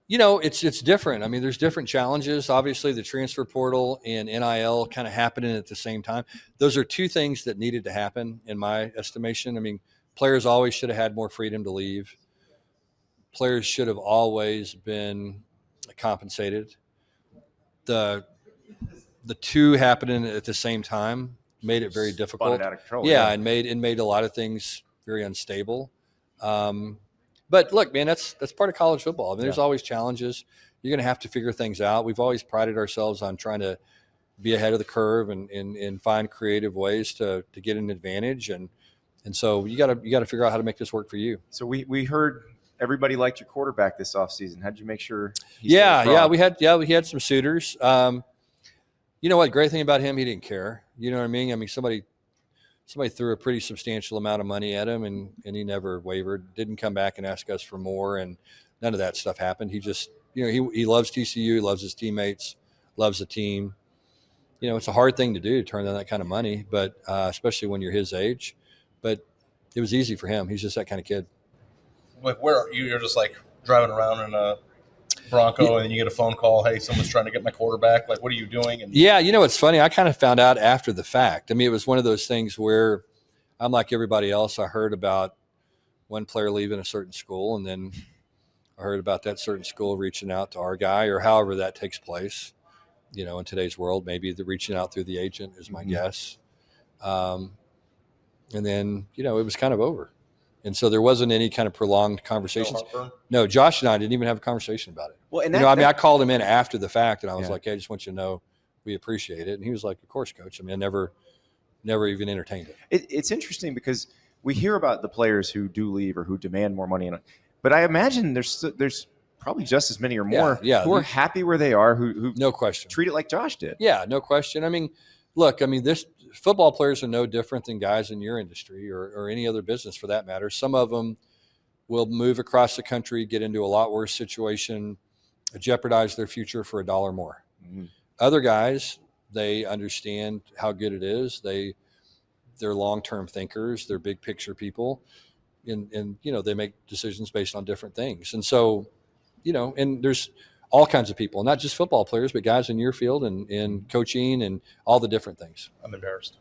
It's different. There's different challenges. Obviously, the transfer portal and NIL kind of happening at the same time. Those are two things that needed to happen, in my estimation. Players always should have had more freedom to leave. Players should have always been compensated. The two happening at the same time made it very difficult. Spun it out of control. Yeah, and made a lot of things very unstable. But look, man, that's part of college football. There's always challenges. You're going to have to figure things out. We've always prided ourselves on trying to be ahead of the curve and find creative ways to get an advantage. And so you got to figure out how to make this work for you. So we heard everybody liked your quarterback this offseason. How'd you make sure? We had some suitors. You know what? Great thing about him, he didn't care. You know what I mean? Somebody threw a pretty substantial amount of money at him, and he never wavered. Didn't come back and ask us for more, and none of that stuff happened. He just, he loves TCU, loves his teammates, loves the team. It's a hard thing to do, to turn down that kind of money, but especially when you're his age. But it was easy for him. He's just that kind of kid. Like, where are you? You're just like driving around in a Bronco, and you get a phone call. Hey, someone's trying to get my quarterback. Like, what are you doing? And it's funny. I kind of found out after the fact. It was one of those things where I'm like everybody else. I heard about one player leaving a certain school, and then I heard about that certain school reaching out to our guy, or however that takes place. In today's world, maybe the reaching out through the agent is my guess. And then, it was kind of over. And so there wasn't any kind of prolonged conversations. No, Josh and I didn't even have a conversation about it. Well, and I called him in after the fact, and I was like, "Hey, I just want you to know we appreciate it." And he was like, "Of course, Coach." I never even entertained it. It's interesting because we hear about the players who do leave or who demand more money, but I imagine there's probably just as many or more who are happy where they are, who no question treat it like Josh did. Yeah, no question. Look, this football players are no different than guys in your industry or any other business for that matter. Some of them will move across the country, get into a lot worse situation, jeopardize their future for $1 more. Mm-hmm. Other guys, they understand how good it is. They're long-term thinkers. They're big picture people, and they make decisions based on different things. And so, and there's all kinds of people, not just football players, but guys in your field and coaching and all the different things. I'm embarrassed.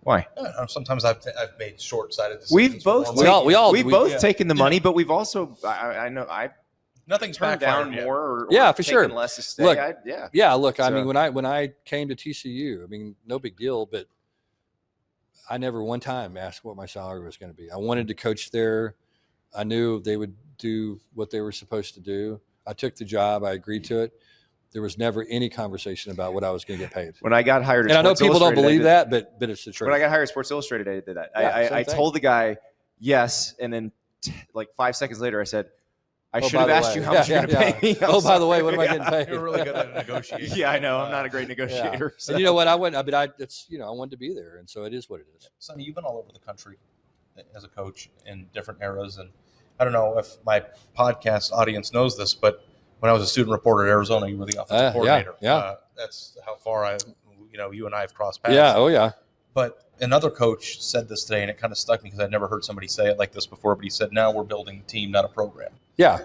Why? Sometimes I've made short-sighted decisions. We've both taken the money, but we've also I know I've nothing's turned down yet. more. Or for sure. Less to stay. Look, so, when I came to TCU, no big deal, but I never one time asked what my salary was going to be. I wanted to coach there. I knew they would do what they were supposed to do. I took the job. I agreed to it. There was never any conversation about what I was going to get paid. When I got hired, and I know people don't believe that, but it's the truth. When I got hired at Sports Illustrated, I did that. I told the guy yes, and then like 5 seconds later, I said, "I should have asked you how much you're going to pay me." By the way, what am I getting paid? You're really good at negotiating. Yeah, I know. I'm not a great negotiator. So. And you know what? I wanted to be there, and so it is what it is. Sonny, you've been all over the country as a coach in different eras, and I don't know if my podcast audience knows this, but when I was a student reporter at Arizona, you were the offensive coordinator. Yeah. That's how far you and I have crossed paths. Yeah. Oh, yeah. But another coach said this today, and it kind of stuck me because I'd never heard somebody say it like this before. But he said, now we're building a team, not a program. Yeah.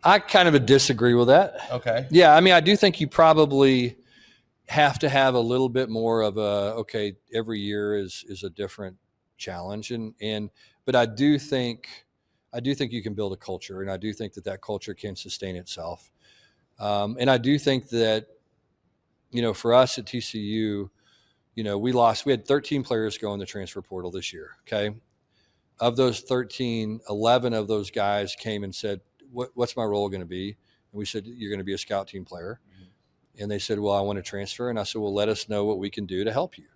I kind of disagree with that. Okay. Yeah. I mean, I do think you probably have to have a little bit more of every year is a different challenge. But I do think you can build a culture, and I do think that culture can sustain itself. And I do think that, for us at TCU, we had 13 players go in the transfer portal this year. Okay. Of those 13, 11 of those guys came and said, what's my role going to be? And we said, you're going to be a scout team player. Mm-hmm. And they said, well, I want to transfer. And I said, well, let us know what we can do to help you.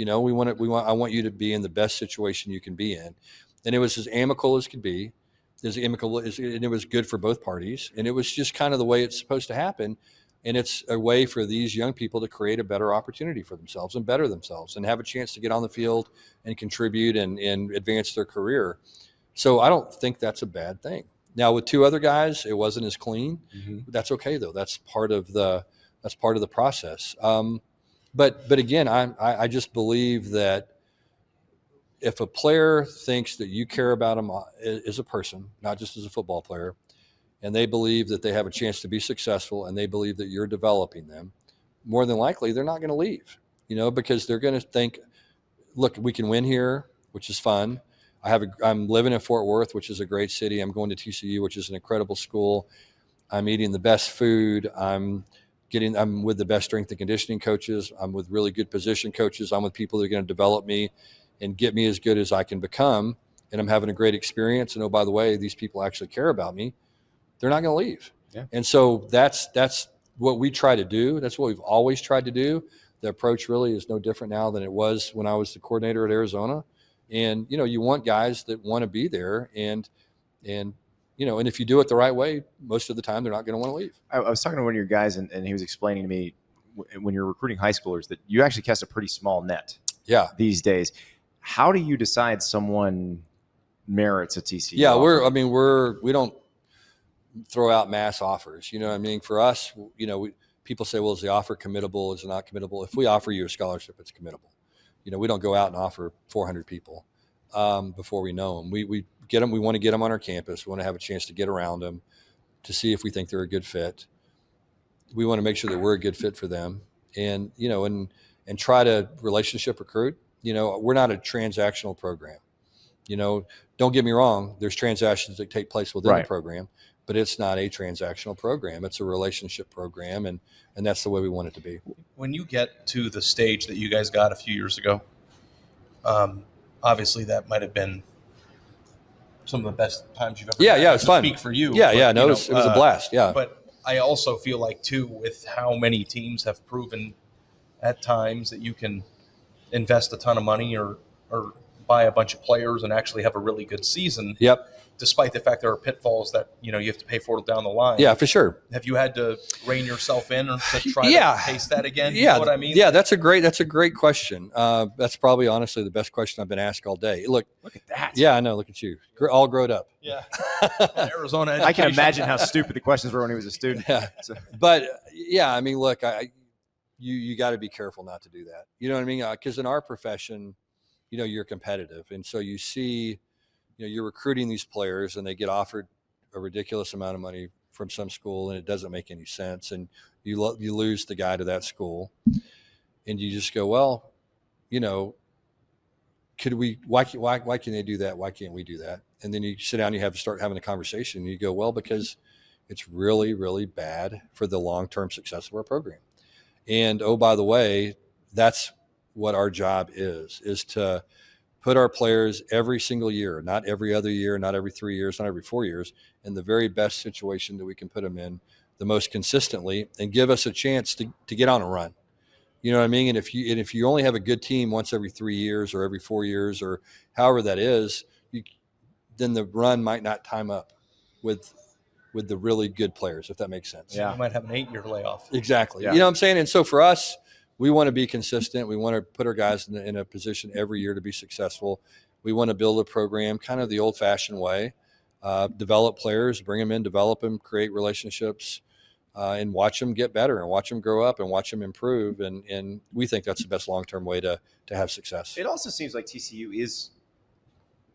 I want you to be in the best situation you can be in. And it was as amicable as could be, and it was good for both parties. And it was just kind of the way it's supposed to happen. And it's a way for these young people to create a better opportunity for themselves and better themselves and have a chance to get on the field and contribute and advance their career. So I don't think that's a bad thing. Now with 2 other guys, it wasn't as clean. Mm-hmm. That's okay though. That's part of the process. But again, I just believe that if a player thinks that you care about them as a person, not just as a football player, and they believe that they have a chance to be successful and they believe that you're developing them, more than likely they're not going to leave, because they're going to think, look, we can win here, which is fun. I'm living in Fort Worth, which is a great city. I'm going to TCU, which is an incredible school. I'm eating the best food. I'm with the best strength and conditioning coaches. I'm with really good position coaches. I'm with people that are going to develop me and get me as good as I can become. And I'm having a great experience. And oh, by the way, these people actually care about me. They're not going to leave. Yeah. And so that's what we try to do. That's what we've always tried to do. The approach really is no different now than it was when I was the coordinator at Arizona. And, you want guys that want to be there and if you do it the right way, most of the time they're not going to want to leave. I was talking to one of your guys and he was explaining to me when you're recruiting high schoolers that you actually cast a pretty small net. Yeah. These days. How do you decide someone merits a TCU? Yeah, we don't throw out mass offers. You know what I mean? For us, people say, well, is the offer committable? Is it not committable? If we offer you a scholarship, it's committable. We don't go out and offer 400 people before we know them. We get them. We want to get them on our campus. We want to have a chance to get around them to see if we think they're a good fit. We want to make sure that we're a good fit for them and try to relationship recruit. We're not a transactional program. Don't get me wrong. There's transactions that take place within the program, but it's not a transactional program. It's a relationship program, and that's the way we want it to be. When you get to the stage that you guys got a few years ago, obviously that might have been some of the best times you've ever had. Yeah, it's fun. Speak for you. Yeah, it was a blast. Yeah. But I also feel like, too, with how many teams have proven at times that you can invest a ton of money or buy a bunch of players and actually have a really good season. Yep. Despite the fact there are pitfalls that, you have to pay for down the line. Yeah, for sure. Have you had to rein yourself in or to try to pace that again? You know what I mean? Yeah, that's a great question. That's probably honestly the best question I've been asked all day. Look at that. Yeah, I know. Look at you. All grown up. Yeah. Arizona education. I can imagine how stupid the questions were when he was a student. Yeah. So. But yeah, look, you got to be careful not to do that. You know what I mean? Because in our profession, you're competitive. And so you see, you're recruiting these players and they get offered a ridiculous amount of money from some school and it doesn't make any sense. And you lose the guy to that school and you just go, well, why can they do that? Why can't we do that? And then you sit down, you have to start having a conversation and you go, well, because it's really, really bad for the long-term success of our program. And, oh, by the way, that's what our job is to put our players every single year, not every other year, not every 3 years, not every 4 years, in the very best situation that we can put them in the most consistently and give us a chance to get on a run. You know what I mean? And if you only have a good team once every 3 years or every 4 years or however that is, then the run might not time up with the really good players, if that makes sense. Yeah. You might have an 8-year layoff. Exactly. Yeah. You know what I'm saying? And so for us, we want to be consistent. We want to put our guys in a position every year to be successful. We want to build a program kind of the old-fashioned way, develop players, bring them in, develop them, create relationships, and watch them get better and watch them grow up and watch them improve. And we think that's the best long-term way to have success. It also seems like TCU is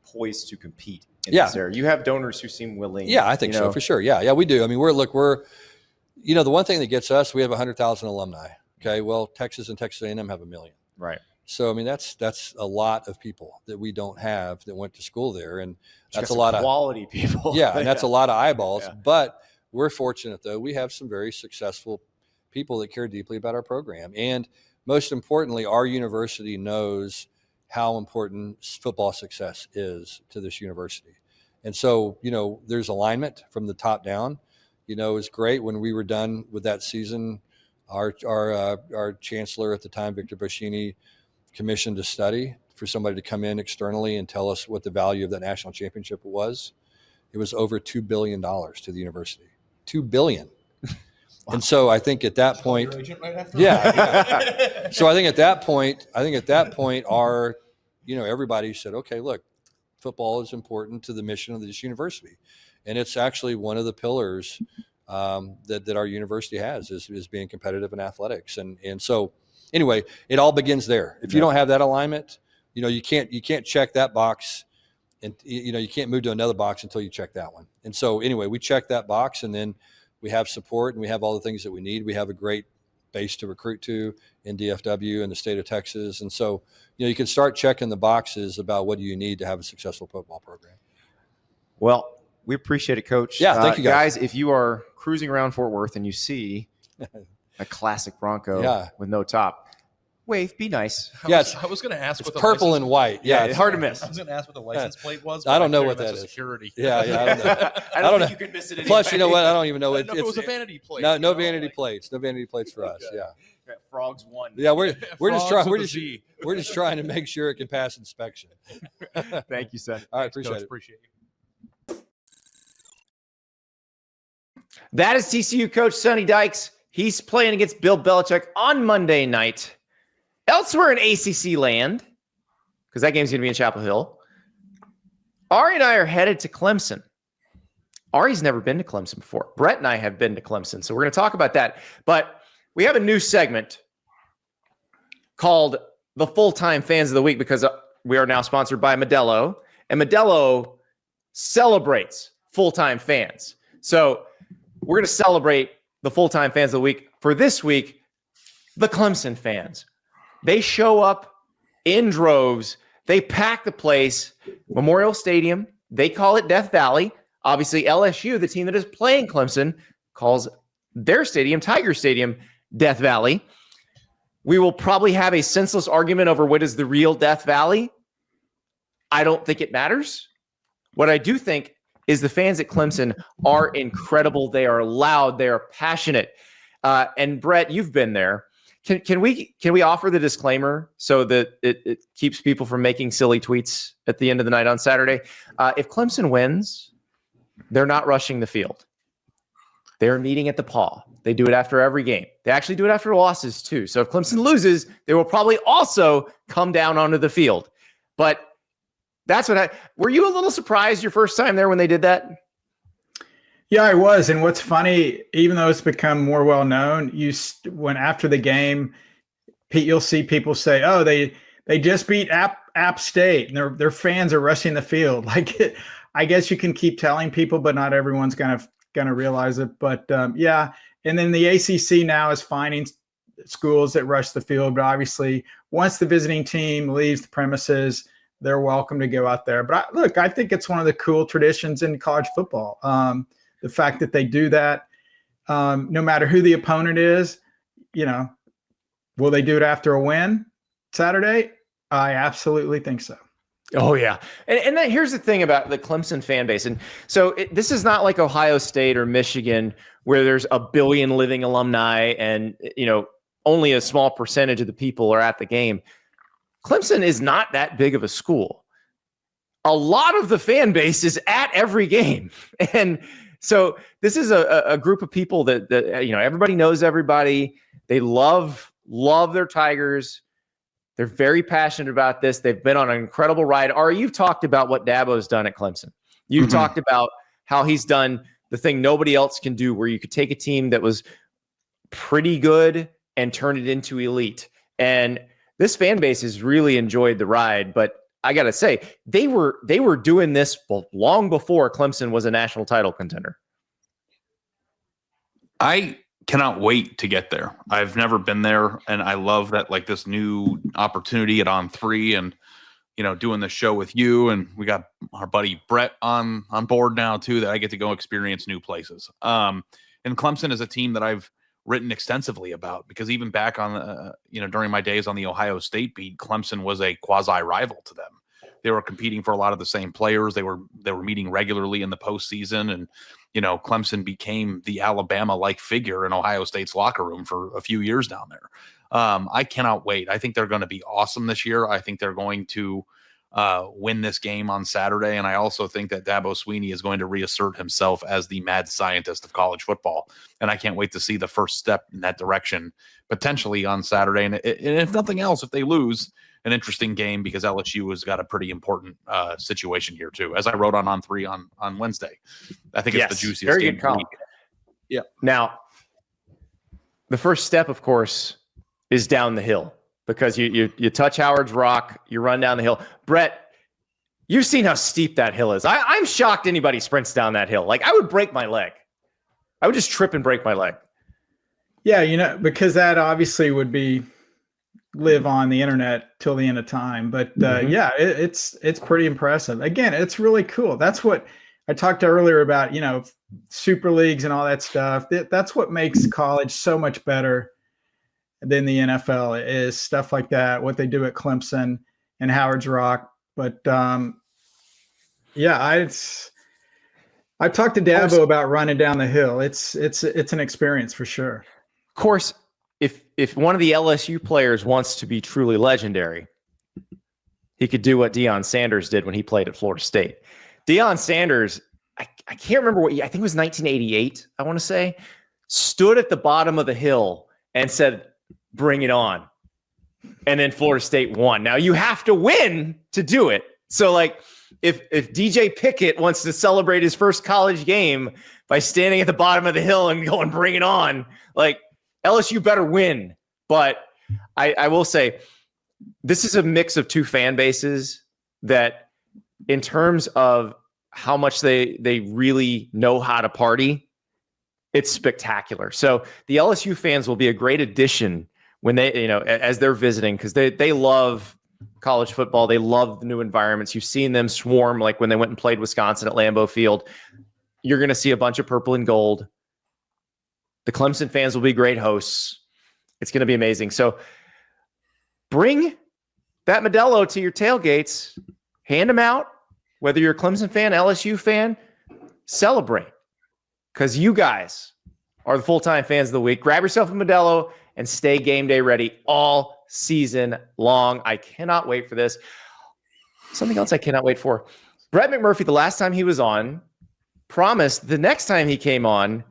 poised to compete in Yeah. this area. You have donors who seem willing. Yeah, I think so, for sure. Yeah, we do. I mean, we're the one thing that gets us, we have 100,000 alumni. Okay, well, Texas and Texas A&M have 1 million. Right. So I mean, that's a lot of people that we don't have that went to school there, and that's a Got lot some of quality people. Yeah, and that's a lot of eyeballs. Yeah. But we're fortunate, though. We have some very successful people that care deeply about our program. And most importantly, our university knows how important football success is to this university. And so, there's alignment from the top down. It's great when we were done with that season. Our chancellor at the time, Victor Boscini, commissioned a study for somebody to come in externally and tell us what the value of that national championship was. It was over $2 billion to the university. $2 billion. Wow. And so I think at that point, yeah. So I think at that point, our, everybody said, okay, look, football is important to the mission of this university. And it's actually one of the pillars that our university has is being competitive in athletics. And so anyway, it all begins there. If you don't have that alignment, you can't check that box, and you can't move to another box until you check that one. And so anyway, we check that box, and then we have support and we have all the things that we need. We have a great base to recruit to in DFW and the state of Texas. And so, you can start checking the boxes about what do you need to have a successful football program. Well, we appreciate it, Coach. Yeah, thank you, guys. If you are cruising around Fort Worth and you see a classic Bronco with no top, wave, be nice. I was going to ask it's what the purple license, and white. Yeah, it's hard to miss. I was going to ask what the license plate was. I don't know what that's that is. Security. Yeah, I don't know. I don't think you could miss it anyway. Plus, you know what? I don't even know. It was a vanity plate. No vanity plates. No vanity plates for us. Yeah. Frogs won. Yeah, we're just trying to make sure it can pass inspection. Thank you, son. All right, appreciate Coach, it. Appreciate you. That is TCU coach Sonny Dykes. He's playing against Bill Belichick on Monday night. Elsewhere in ACC land, because that game's going to be in Chapel Hill, Ari and I are headed to Clemson. Ari's never been to Clemson before. Brett and I have been to Clemson, so we're going to talk about that. But we have a new segment called the Full-Time Fans of the Week because we are now sponsored by Modelo, and Modelo celebrates full-time fans. So we're going to celebrate the Full-Time Fans of the Week. For this week, the Clemson fans. They show up in droves. They pack the place. Memorial Stadium. They call it Death Valley. Obviously, LSU, the team that is playing Clemson, calls their stadium, Tiger Stadium, Death Valley. We will probably have a senseless argument over what is the real Death Valley. I don't think it matters. What I do think is the fans at Clemson are incredible. They are loud. They are passionate. And Brett, you've been there. Can we offer the disclaimer so that it keeps people from making silly tweets at the end of the night on Saturday? If Clemson wins, they're not rushing the field. They're meeting at the paw. They do it after every game. They actually do it after losses too. So if Clemson loses, they will probably also come down onto the field. But that's what were you a little surprised your first time there when they did that? Yeah, I was. And what's funny, even though it's become more well known, when after the game, Pete, you'll see people say, "Oh, they just beat App State, and their fans are rushing the field." Like, I guess you can keep telling people, but not everyone's gonna realize it. But yeah, and then the ACC now is finding schools that rush the field. But obviously, once the visiting team leaves the premises, they're welcome to go out there. But I think it's one of the cool traditions in college football. The fact that they do that, no matter who the opponent is, will they do it after a win Saturday? I absolutely think so. Oh, yeah. And then here's the thing about the Clemson fan base. And so this is not like Ohio State or Michigan where there's a billion living alumni and, only a small percentage of the people are at the game. Clemson is not that big of a school. A lot of the fan base is at every game. And so this is a group of people that everybody knows everybody. They love their Tigers. They're very passionate about this. They've been on an incredible ride. Ari, you've talked about what Dabo's done at Clemson. You've talked about how he's done the thing nobody else can do, where you could take a team that was pretty good and turn it into elite. And this fan base has really enjoyed the ride, but I got to say, they were doing this long before Clemson was a national title contender. I cannot wait to get there. I've never been there, and I love that, like, this new opportunity at On 3 and, you know, doing the show with you, and we got our buddy Brett on board now too, that I get to go experience new places. And Clemson is a team that I've written extensively about, because even back on during my days on the Ohio State beat, Clemson was a quasi rival to them. They were competing for a lot of the same players. They were meeting regularly in the postseason, and Clemson became the Alabama-like figure in Ohio State's locker room for a few years down there. I cannot wait. I think they're going to be awesome this year. I think they're going to win this game on Saturday. And I also think that Dabo Swinney is going to reassert himself as the mad scientist of college football. And I can't wait to see the first step in that direction potentially on Saturday. And if nothing else, if they lose, an interesting game, because LSU has got a pretty important situation here too. As I wrote on 3 on Wednesday, I think it's the juiciest game of the week. Yeah. Now, the first step, of course, is down the hill, because you touch Howard's Rock, you run down the hill. Brett, you've seen how steep that hill is. I'm shocked anybody sprints down that hill. Like, I would break my leg. I would just trip and break my leg. Yeah, because that obviously would live on the internet till the end of time. But yeah, it's pretty impressive. Again, it's really cool. That's what I talked earlier about, super leagues and all that stuff. That's what makes college so much better than the NFL, is stuff like that, what they do at Clemson and Howard's Rock. But yeah, I've talked to Dabo about running down the hill. It's an experience for sure. Of course, if one of the LSU players wants to be truly legendary, he could do what Deion Sanders did when he played at Florida State. Deion Sanders, I can't remember what, I think it was 1988, I want to say, stood at the bottom of the hill and said, "Bring it on." And then Florida State won. Now, you have to win to do it. So, like, if DJ Pickett wants to celebrate his first college game by standing at the bottom of the hill and going, "Bring it on," like, LSU better win. But I will say, this is a mix of two fan bases that, in terms of how much they really know how to party, it's spectacular. So the LSU fans will be a great addition when they, as they're visiting, because they love college football. They love the new environments. You've seen them swarm, like when they went and played Wisconsin at Lambeau Field. You're going to see a bunch of purple and gold. The Clemson fans will be great hosts. It's going to be amazing. So bring that Modelo to your tailgates. Hand them out. Whether you're a Clemson fan, LSU fan, celebrate. Because you guys are the full-time fans of the week. Grab yourself a Modelo and stay game day ready all season long. I cannot wait for this. Something else I cannot wait for. Brett McMurphy, the last time he was on, promised the next time he came on,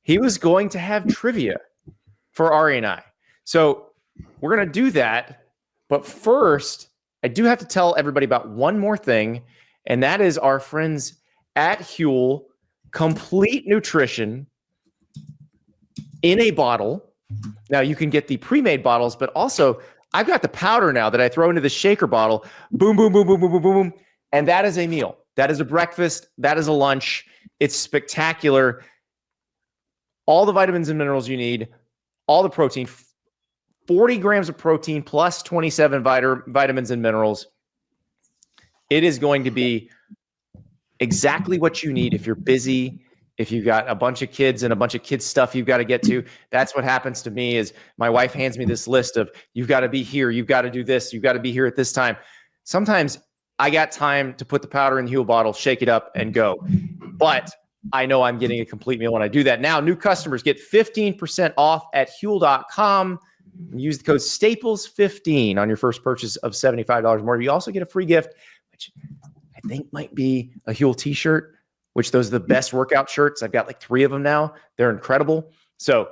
he was going to have trivia for Ari and I. So we're going to do that. But first, I do have to tell everybody about one more thing, and that is our friends at Huel Complete Nutrition in a bottle. Now, you can get the pre-made bottles, but also I've got the powder now that I throw into the shaker bottle. Boom, boom, boom, boom, boom, boom, boom. And that is a meal. That is a breakfast. That is a lunch. It's spectacular. All the vitamins and minerals you need, all the protein, 40 grams of protein plus 27 vitamins and minerals. It is going to be exactly what you need if you're busy, if you've got a bunch of kids and a bunch of kids stuff you've got to get to. That's what happens to me is my wife hands me this list of, you've got to be here, you've got to do this, you've got to be here at this time. Sometimes I got time to put the powder in the Huel bottle, shake it up, and go. But I know I'm getting a complete meal when I do that. Now, new customers get 15% off at Huel.com. Use the code STAPLES15 on your first purchase of $75 more. You also get a free gift, which I think might be a Huel t-shirt, which those are the best workout shirts. I've got like 3 of them now. They're incredible. So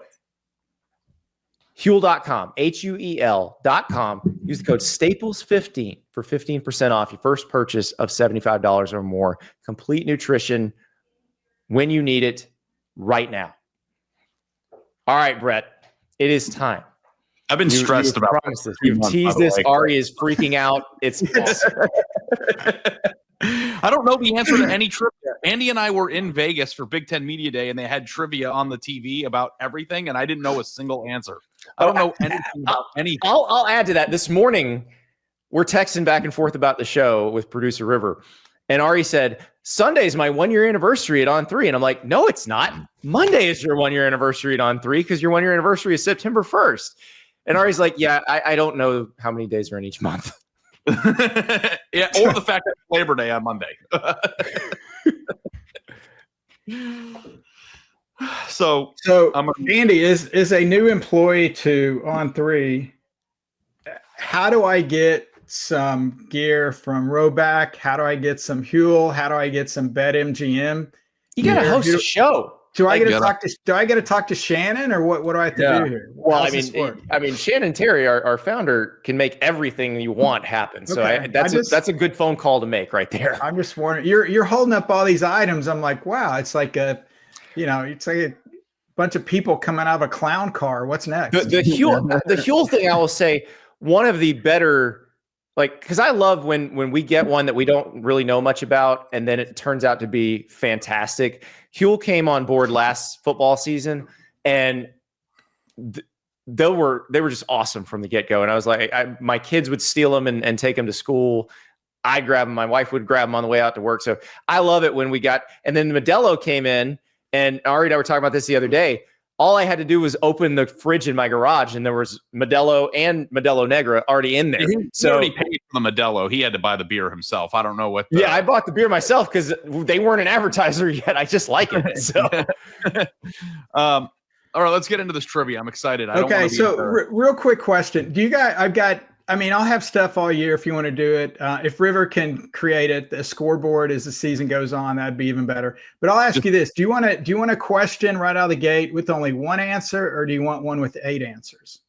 Huel.com, Huel.com. Use the code STAPLES15 for 15% off your first purchase of $75 or more. Complete nutrition. when you need it right now. All right, Brett, it is time. I've been stressed about this. You've teased this. Ari is freaking out. It's awesome. I don't know the answer to any trivia. Andy and I were in Vegas for Big Ten Media Day, and they had trivia on the TV about everything, and I didn't know a single answer. I don't know anything about anything. I'll add to that. This morning, we're texting back and forth about the show with producer River, and Ari said, Sunday's my 1-year anniversary at On3. And I'm like, no, it's not. Monday is your 1-year anniversary at On3 because your 1-year anniversary is September 1st. And Ari's like, yeah, I don't know how many days are in each month. Yeah, or the fact that it's Labor Day on Monday. So Andy is a new employee to On3. How do I get some gear from Rhoback? How do I get some Huel? How do I get some BetMGM? You got to host a show. Do I get to talk to Shannon, or what do I have to do here? Well, I mean, Shannon Terry, our founder, can make everything you want happen. So that's a good phone call to make right there. I'm just wondering, you're holding up all these items. I'm like, wow, it's like it's like a bunch of people coming out of a clown car. What's next? The Huel thing, I will say, one of the better. Because I love when we get one that we don't really know much about, and then it turns out to be fantastic. Huel came on board last football season, and they were just awesome from the get-go. And I was like, my kids would steal them and take them to school. I grab them. My wife would grab them on the way out to work. So I love it when we got – and then Modelo came in, and Ari and I were talking about this the other day. All I had to do was open the fridge in my garage, and there was Modelo and Modelo Negra already in there. He already paid for the Modelo. He had to buy the beer himself. I don't know what. Yeah, I bought the beer myself because they weren't an advertiser yet. I just like it. So, all right, let's get into this trivia. I'm excited. Okay, so real quick question: do you guys? I'll have stuff all year if you want to do it. If River can create it, a scoreboard as the season goes on, that'd be even better. But I'll ask you this: do you want a question right out of the gate with only one answer, or do you want one with 8 answers?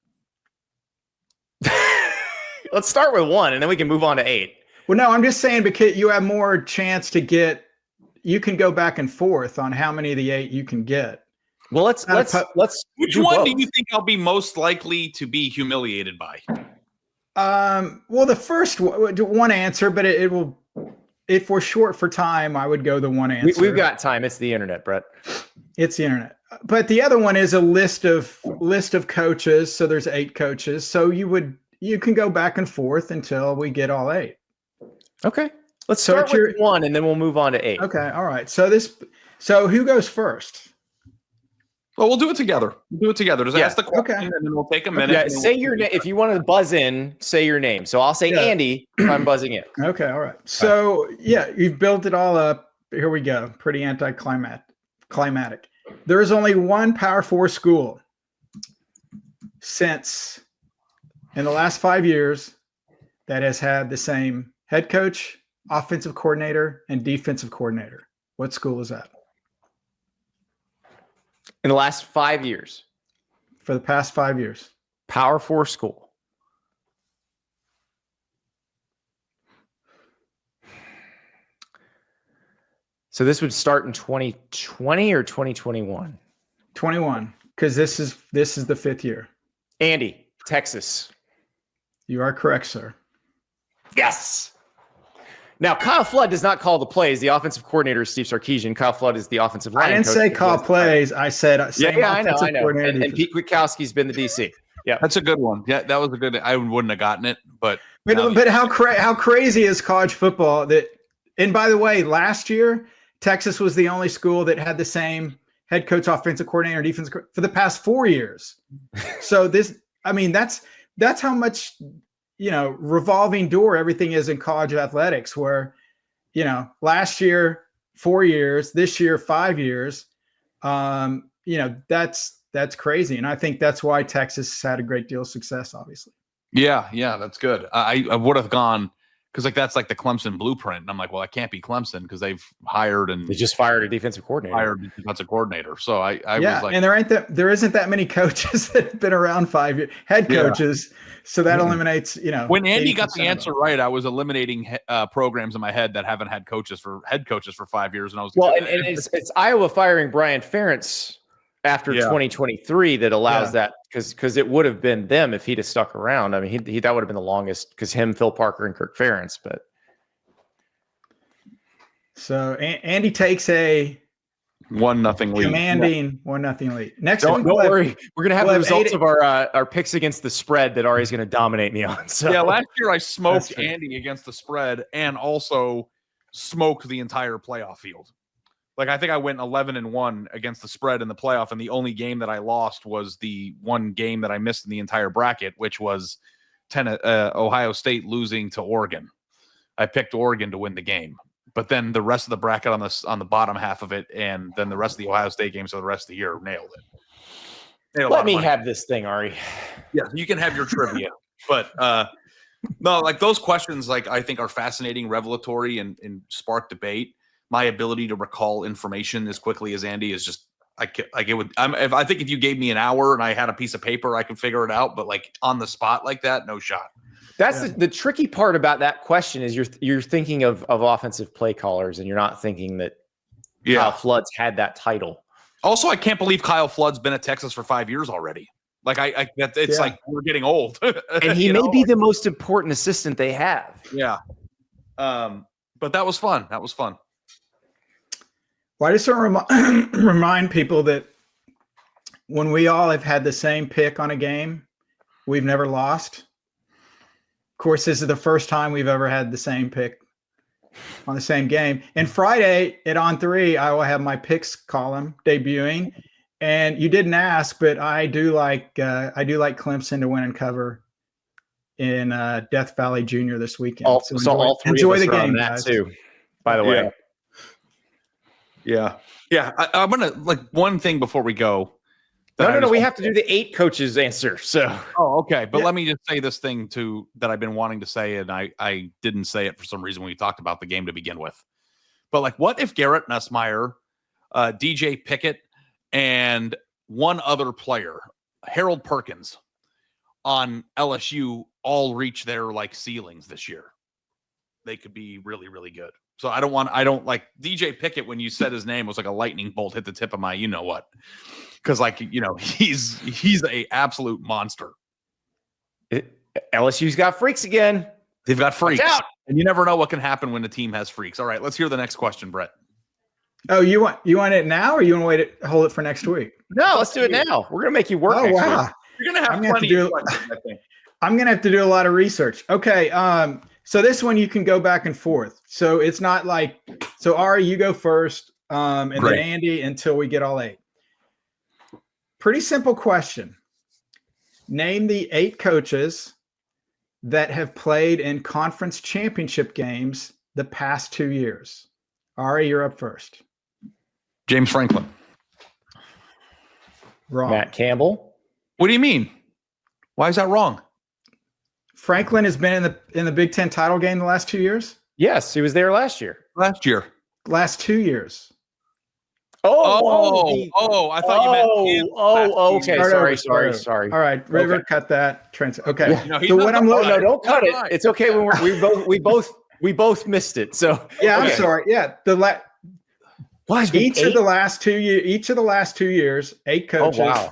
Let's start with 1, and then we can move on to 8. Well, no, I'm just saying because you have more chance to get. You can go back and forth on how many of the 8 you can get. Well, let's. Which one do you think I'll be most likely to be humiliated by? Well, the first one answer, but it will, if we're short for time, I would go the one answer. We've got time. It's the internet, Brett. It's the internet. But the other one is a list of coaches. So there's 8 coaches. So you can go back and forth until we get all 8. Okay. Let's start with 1 and then we'll move on to 8. Okay. All right. So who goes first? Well, we'll do it together. Just ask the question, and then we'll take a minute. Yeah, say your name. If you want to buzz in, say your name. So I'll say Andy if I'm buzzing in. Okay, all right. So, you've built it all up. Here we go. Pretty anticlimactic. There is only one Power 4 school since in the last 5 years that has had the same head coach, offensive coordinator, and defensive coordinator. What school is that? In the last 5 years. For the past 5 years. Power 4 school. So this would start in 2020 or 2021? 21, because this is the 5th year. Andy, Texas. You are correct, sir. Yes. Now, Kyle Flood does not call the plays. The offensive coordinator is Steve Sarkisian. Kyle Flood is the offensive line coach. I didn't say call plays. I said I know. And Pete Kwiatkowski's been the DC. Yeah, that's a good one. Yeah, that was a good. I wouldn't have gotten it, but how crazy is college football that? And by the way, last year Texas was the only school that had the same head coach, offensive coordinator, defensive for the past 4 years. So that's how much. Revolving door everything is in college athletics where, last year, 4 years, this year, 5 years, that's crazy. And I think that's why Texas has had a great deal of success, obviously. Yeah, that's good. I would have gone because like that's like the Clemson blueprint. And I'm like, well, that can't be Clemson because they've hired and They just fired a defensive coordinator. So I was like, and there isn't that many coaches that have been around 5 years, head coaches. So that eliminates, when Andy got the 80% of answer right, I was eliminating programs in my head that haven't had head coaches for 5 years, and I was and it's Iowa firing Brian Ferentz after 2023 that allows that, because it would have been them if he'd have stuck around. I mean, that would have been the longest, because him, Phil Parker, and Kirk Ferentz. But so Andy takes a 1-0 lead, commanding 1-0 lead. Next, don't worry, we're gonna have the results of our picks against the spread that Ari's gonna dominate me on. So last year I smoked Andy against the spread and also smoked the entire playoff field. Like, I think I went 11-1 against the spread in the playoff, and the only game that I lost was the one game that I missed in the entire bracket, which was Ohio State losing to Oregon. I picked Oregon to win the game, but then the rest of the bracket on the bottom half of it, and then the rest of the Ohio State games for the rest of the year, nailed it. Let me have this thing, Ari. Yeah, you can have your trivia, but no, like those questions, like I think are fascinating, revelatory, and spark debate. My ability to recall information as quickly as Andy is just I think if you gave me an hour and I had a piece of paper, I could figure it out. But like on the spot like that, no shot. That's the tricky part about that question is you're thinking of offensive play callers, and you're not thinking that Kyle Flood's had that title. Also, I can't believe Kyle Flood's been at Texas for 5 years already. Like it's like we're getting old, and he may be the most important assistant they have. Yeah, but that was fun. That was fun. Well, I just want to remind people that when we all have had the same pick on a game, we've never lost. Of course, this is the first time we've ever had the same pick on the same game. And Friday at On 3, I will have my picks column debuting. And you didn't ask, but I do like Clemson to win and cover in Death Valley Junior this weekend. All three enjoy of us the are game, on that guys. too. By the way. Yeah. I'm gonna one thing before we go. No. We have to do the 8 coaches answer. So. Oh, okay. But let me just say this thing too that I've been wanting to say, and I didn't say it for some reason when we talked about the game to begin with. But like, what if Garrett Nussmeier, DJ Pickett, and one other player, Harold Perkins, on LSU all reach their like ceilings this year? They could be really, really good. So I don't like DJ Pickett. When you said his name, was like a lightning bolt hit the tip of my, you know what? Because like, he's a absolute monster. LSU's got freaks again. They've got freaks, out. And you never know what can happen when the team has freaks. All right, let's hear the next question, Brett. Oh, you want it now, or you want to hold it for next week? No, let's do it now. We're gonna make you work. Next week. You're gonna have plenty of questions, I think. I'm gonna have to do a lot of research. Okay. So this one you can go back and forth. So it's not like, so Ari, you go first, and Great. then Andy until we get all 8. Pretty simple question. Name the 8 coaches that have played in conference championship games the past 2 years. Ari, you're up first. James Franklin. Wrong. Matt Campbell. What do you mean? Why is that wrong? Franklin has been in the Big Ten title game the last 2 years. Yes, he was there last year. Last year. Last 2 years. I thought you meant. Okay. Sorry. All right, River, Okay. cut that. Okay. Yeah. No, So what I'm looking. No, don't cut it. It's okay when we both missed it. So Yeah, okay. I'm sorry. Yeah, each of the last 2 years, 8 coaches. Oh wow.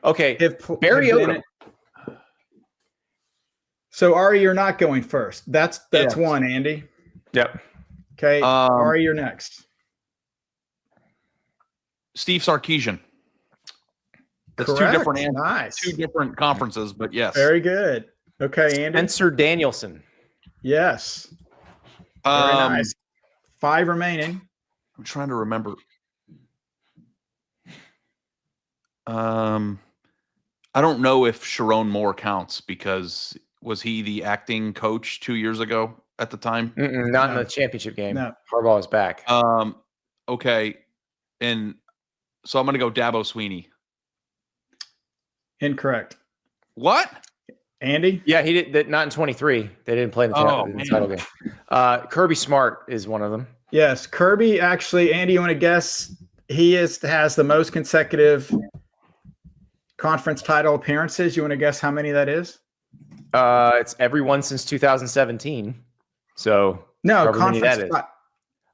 Okay. Barry Odom. So Ari, you're not going first. That's Yes. one, Andy. Yep. Okay, Ari, you're next. Steve Sarkisian. That's Correct. 2 different answers. Nice. 2 different conferences, but yes. Very good. Okay, Andy. Spencer Danielson. Yes. Very nice. 5 remaining. I'm trying to remember. I don't know if Sharon Moore counts because was he the acting coach 2 years ago at the time? Not in the championship game. No. Harbaugh is back. Okay. And so I'm going to go Dabo Sweeney. Incorrect. What? Andy? Yeah, he did. Not in 23. They didn't play in the title game. Kirby Smart is one of them. Yes, Kirby. Actually, Andy, you want to guess? He has the most consecutive conference title appearances. You want to guess how many that is? It's everyone since 2017. So no, conference.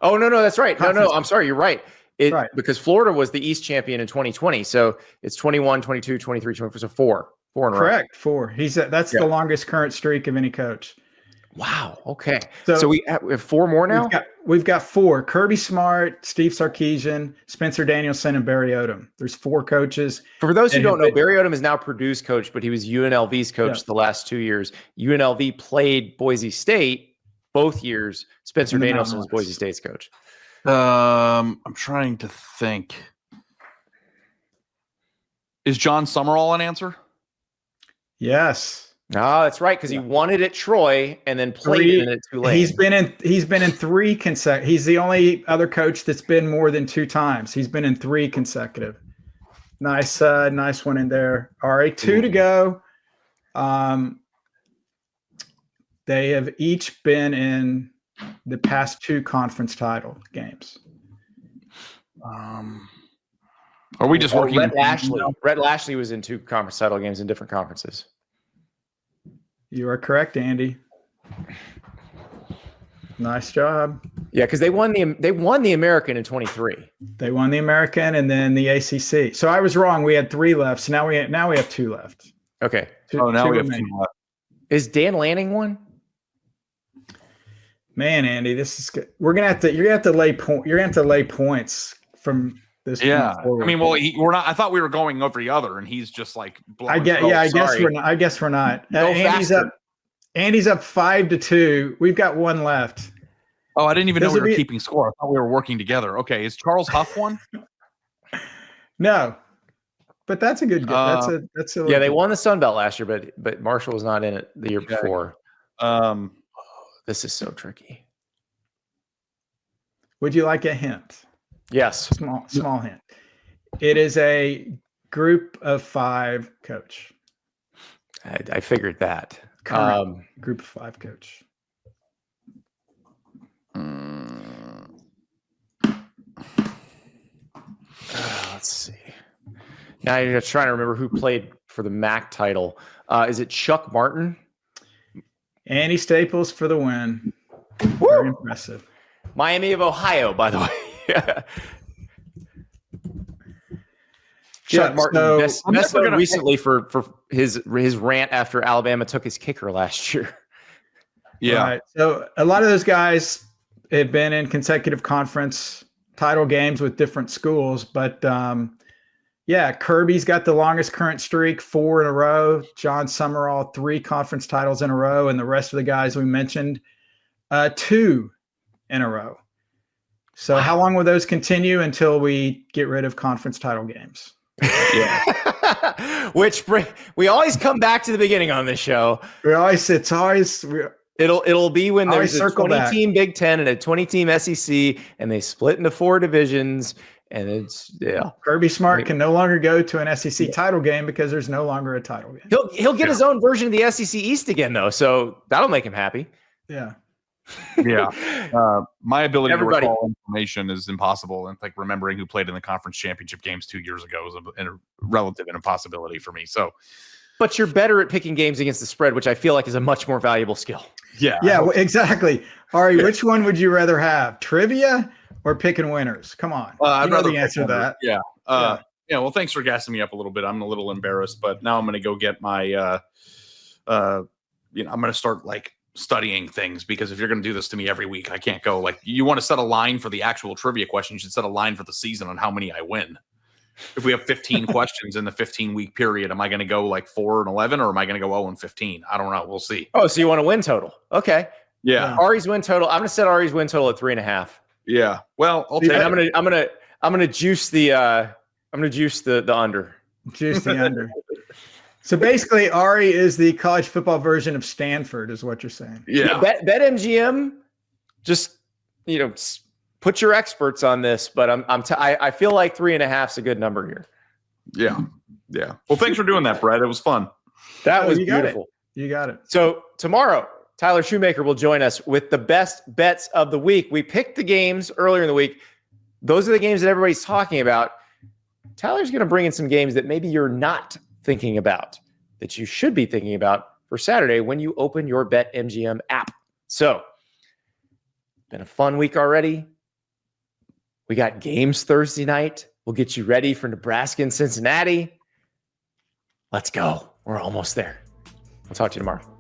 Oh, no, that's right. No, I'm sorry. You're right. Right. Because Florida was the East champion in 2020. So it's 21, 22, 23, 24. So four in a row. Correct. 4. That's the longest current streak of any coach. Wow. Okay. So we have 4 more now? We've got 4. Kirby Smart, Steve Sarkisian, Spencer Danielson, and Barry Odom. There's 4 coaches. For those who don't know, Barry Odom is now Purdue's coach, but he was UNLV's coach the last 2 years. UNLV played Boise State both years. Spencer Danielson was Boise State's coach. I'm trying to think. Is John Summerall an answer? Yes. No, that's right, because he won it at Troy and then played in it too late. He's been in 3 consecutive. He's the only other coach that's been more than 2 times. He's been in 3 consecutive. Nice one in there. All right, 2 to go. They have each been in the past 2 conference title games. Are we just working? Brett Lashley was in 2 conference title games in different conferences. You are correct, Andy. Nice job. Yeah, because they won the American in 23. They won the American and then the ACC. So I was wrong. We had 3 left. So now we have 2 left. Okay. Now we have 2 left. Is Dan Lanning one? Man, Andy, this is good. You're gonna have to lay points from this. Yeah, point forward. I mean, well, we're not. I thought we were going every other, and he's just like. I guess we're not. I guess we're not. Andy's up 5-2. We've got 1 left. Oh, I didn't even know we were keeping score. I thought we were working together. Okay, is Charles Huff one? No, but that's a good. That's a. Yeah, they won the Sun Belt last year, but Marshall was not in it the year before. This is so tricky. Would you like a hint? Yes. Small hint. It is a group of 5 coach. I figured that. Group of 5 coach. Let's see. Now you're trying to remember who played for the MAC title. Is it Chuck Martin? Andy Staples for the win. Very impressive. Miami of Ohio, by the way. Chuck Martin, best known recently for his rant after Alabama took his kicker last year. Yeah. Right. So a lot of those guys have been in consecutive conference title games with different schools, but Kirby's got the longest current streak, 4 in a row. John Summerall, 3 conference titles in a row, and the rest of the guys we mentioned, 2 in a row. So how long will those continue until we get rid of conference title games? Yeah. Which we always come back to the beginning on this show. It'll be when there's a 20-team Big Ten and a 20-team SEC, and they split into 4 divisions. And it's Kirby Smart can no longer go to an SEC title game because there's no longer a title game. He'll get his own version of the SEC East again, though, so that'll make him happy. Yeah. My ability to recall information is impossible, and like remembering who played in the conference championship games 2 years ago is a relative impossibility for me. So, but you're better at picking games against the spread, which I feel like is a much more valuable skill. Yeah, exactly. Ari, which one would you rather have, trivia or picking winners? Come on, I'd rather answer that. Yeah. Well, thanks for gassing me up a little bit. I'm a little embarrassed, but now I'm going to go get my. I'm going to start like studying things, because if you're going to do this to me every week, I can't go. Like, you want to set a line for the actual trivia question, you should set a line for the season on how many I win. If we have 15 questions in the 15-week period, am I going to go like 4-11, or am I going to go 0-15? I don't know. We'll see. Oh, so you want a win total? Okay. Yeah. Ari's win total. I'm going to set Ari's win total at 3.5. Yeah. Well, I'll take it. I'm going to juice the under. Juice the under. So basically, Ari is the college football version of Stanford, is what you're saying. Yeah. BetMGM, just put your experts on this, but I feel like 3.5 is a good number here. Yeah. Well, thanks for doing that, Brett. It was fun. That was beautiful. You got it. So tomorrow, Tyler Shoemaker will join us with the best bets of the week. We picked the games earlier in the week. Those are the games that everybody's talking about. Tyler's going to bring in some games that maybe you're not thinking about, that you should be thinking about for Saturday when you open your BetMGM app. So, been a fun week already. We got games Thursday night. We'll get you ready for Nebraska and Cincinnati. Let's go. We're almost there. I'll talk to you tomorrow.